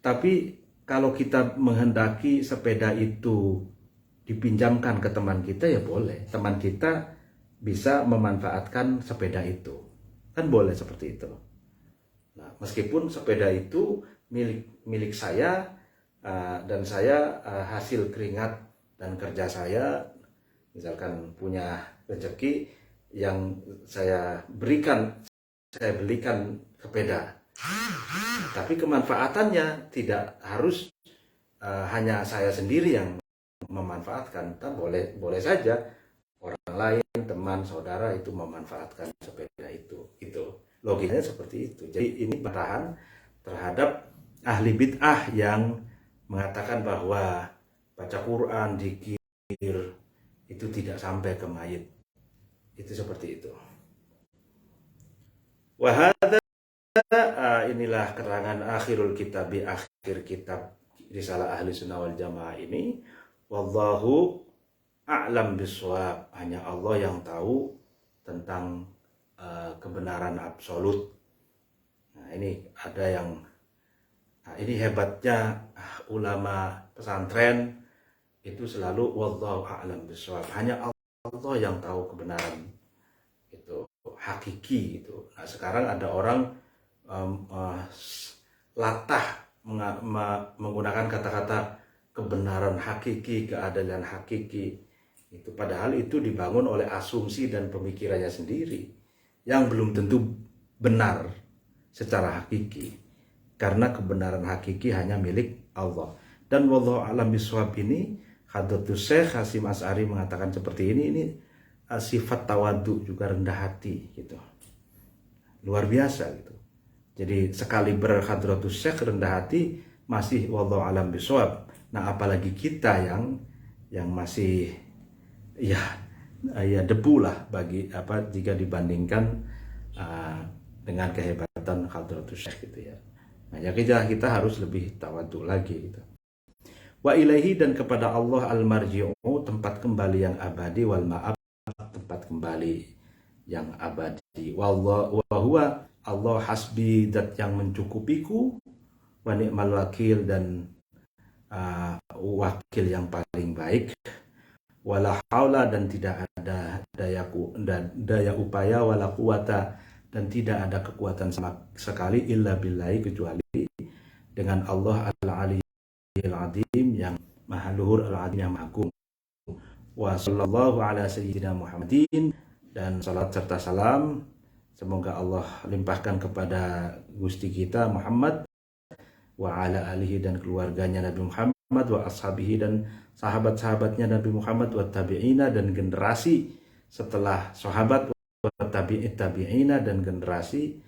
Tapi kalau kita menghendaki sepeda itu dipinjamkan ke teman kita, ya boleh. Teman kita bisa memanfaatkan sepeda itu. Kan boleh seperti itu. Nah, meskipun sepeda itu milik saya dan saya hasil keringat dan kerja saya, misalkan punya rezeki yang saya belikan sepeda. Tapi kemanfaatannya tidak harus hanya saya sendiri yang memanfaatkan. Boleh saja orang lain, teman, saudara itu memanfaatkan sepeda itu. Itu logikanya seperti itu. Jadi ini bantahan terhadap ahli bid'ah yang mengatakan bahwa baca Quran, zikir itu tidak sampai ke mayit. Itu seperti itu. Wahada, inilah keterangan akhirul kitab, akhir kitab Risalah Ahli Sunnah wal Jamaah ini. Wallahu a'lam bishawab. Hanya Allah yang tahu tentang kebenaran absolut. Nah, ini ada yang ini hebatnya ulama pesantren itu selalu wallahu a'lam bishawab. Hanya Allah yang tahu kebenaran itu hakiki itu. Nah, sekarang ada orang latah menggunakan kata-kata kebenaran hakiki, keadilan hakiki. Itu padahal itu dibangun oleh asumsi dan pemikirannya sendiri yang belum tentu benar secara hakiki. Karena kebenaran hakiki hanya milik Allah. Dan wallahu a'lam bishawab ini, Hadratus Syekh Hasyim Asy'ari mengatakan seperti ini sifat tawadhu, juga rendah hati gitu. Luar biasa gitu. Jadi sekali berhadratus Syekh rendah hati masih wallahu a'lam bishawab. Nah, apalagi kita yang masih ya debu lah bagi jika dibandingkan dengan kehebatan hadratus Syekh gitu ya. Nah, ya kita harus lebih tawadhu lagi gitu. Wa ilaihi, dan kepada Allah al-marji'u, tempat kembali yang abadi, wal ma'ab, tempat kembali yang abadi. Wa huwa Allah hasbi, zat yang mencukupiku, wa ni'mal wakil, dan wakil yang paling baik. Wala haula, dan tidak ada daya upaya, wala quwata, dan tidak ada kekuatan sama sekali, illa billahi, kecuali dengan Allah al-ali al-azim, yang maha luhur, al-azim, yang maha agung. Wa sallallahu ala sayyidina Muhammadin, dan salat serta salam semoga Allah limpahkan kepada Gusti kita Muhammad, wa ala alihi, dan keluarganya Nabi Muhammad, wa ashabihi, dan sahabat-sahabatnya Nabi Muhammad, wa tabi'ina, dan generasi setelah sahabat, wa tabi'ina, dan generasi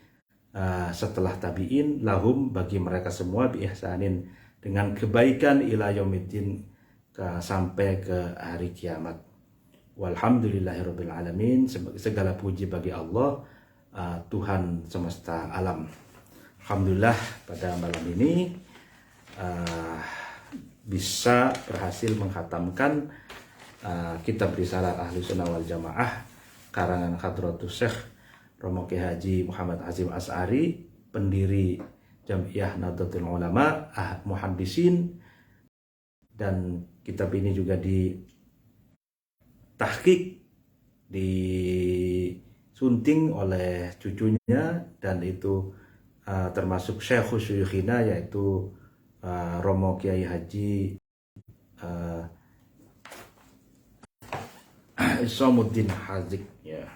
setelah tabi'in, lahum, bagi mereka semua, bi ihsanin, dengan kebaikan, ila yaumiddin, sampai ke hari kiamat. Walhamdulillahirabbil alamin, segala puji bagi Allah, Tuhan semesta alam. Alhamdulillah pada malam ini bisa berhasil menghatamkan kitab Risalah Ahli Sunnah wal Jamaah karangan Hadratus Syekh Romo Kiai Haji Muhammad Hasyim Asy'ari, pendiri Jam'iyah Nahdlatul Ulama Muhaddisin, dan kitab ini juga ditahqiq, disunting oleh cucunya, dan itu termasuk Syekhus Syuyukhina, yaitu Romo Kiai Haji Isamuddin Hadik, ya,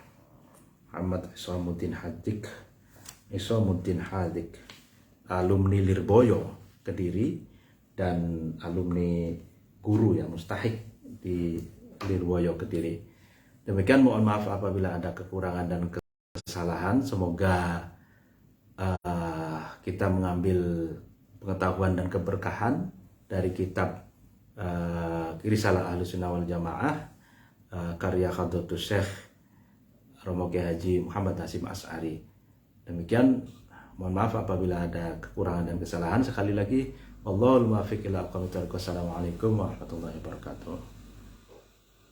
Muhammad Isamuddin Hadik. alumni Lirboyo Kediri dan alumni guru ya mustahik di Lirboyo Kediri. Demikian, mohon maaf apabila ada kekurangan dan kesalahan. Semoga kita mengambil pengetahuan dan keberkahan dari kitab Risalah Ahlussunnah wal Jamaah karya Hadratus Syekh Romo Kiai Haji Muhammad Hasyim Asy'ari. Demikian, mohon maaf apabila ada kekurangan dan kesalahan. Sekali lagi, wallahul muwaffiq ila aqwamit thoriq. Wassalamualaikum warahmatullahi wabarakatuh.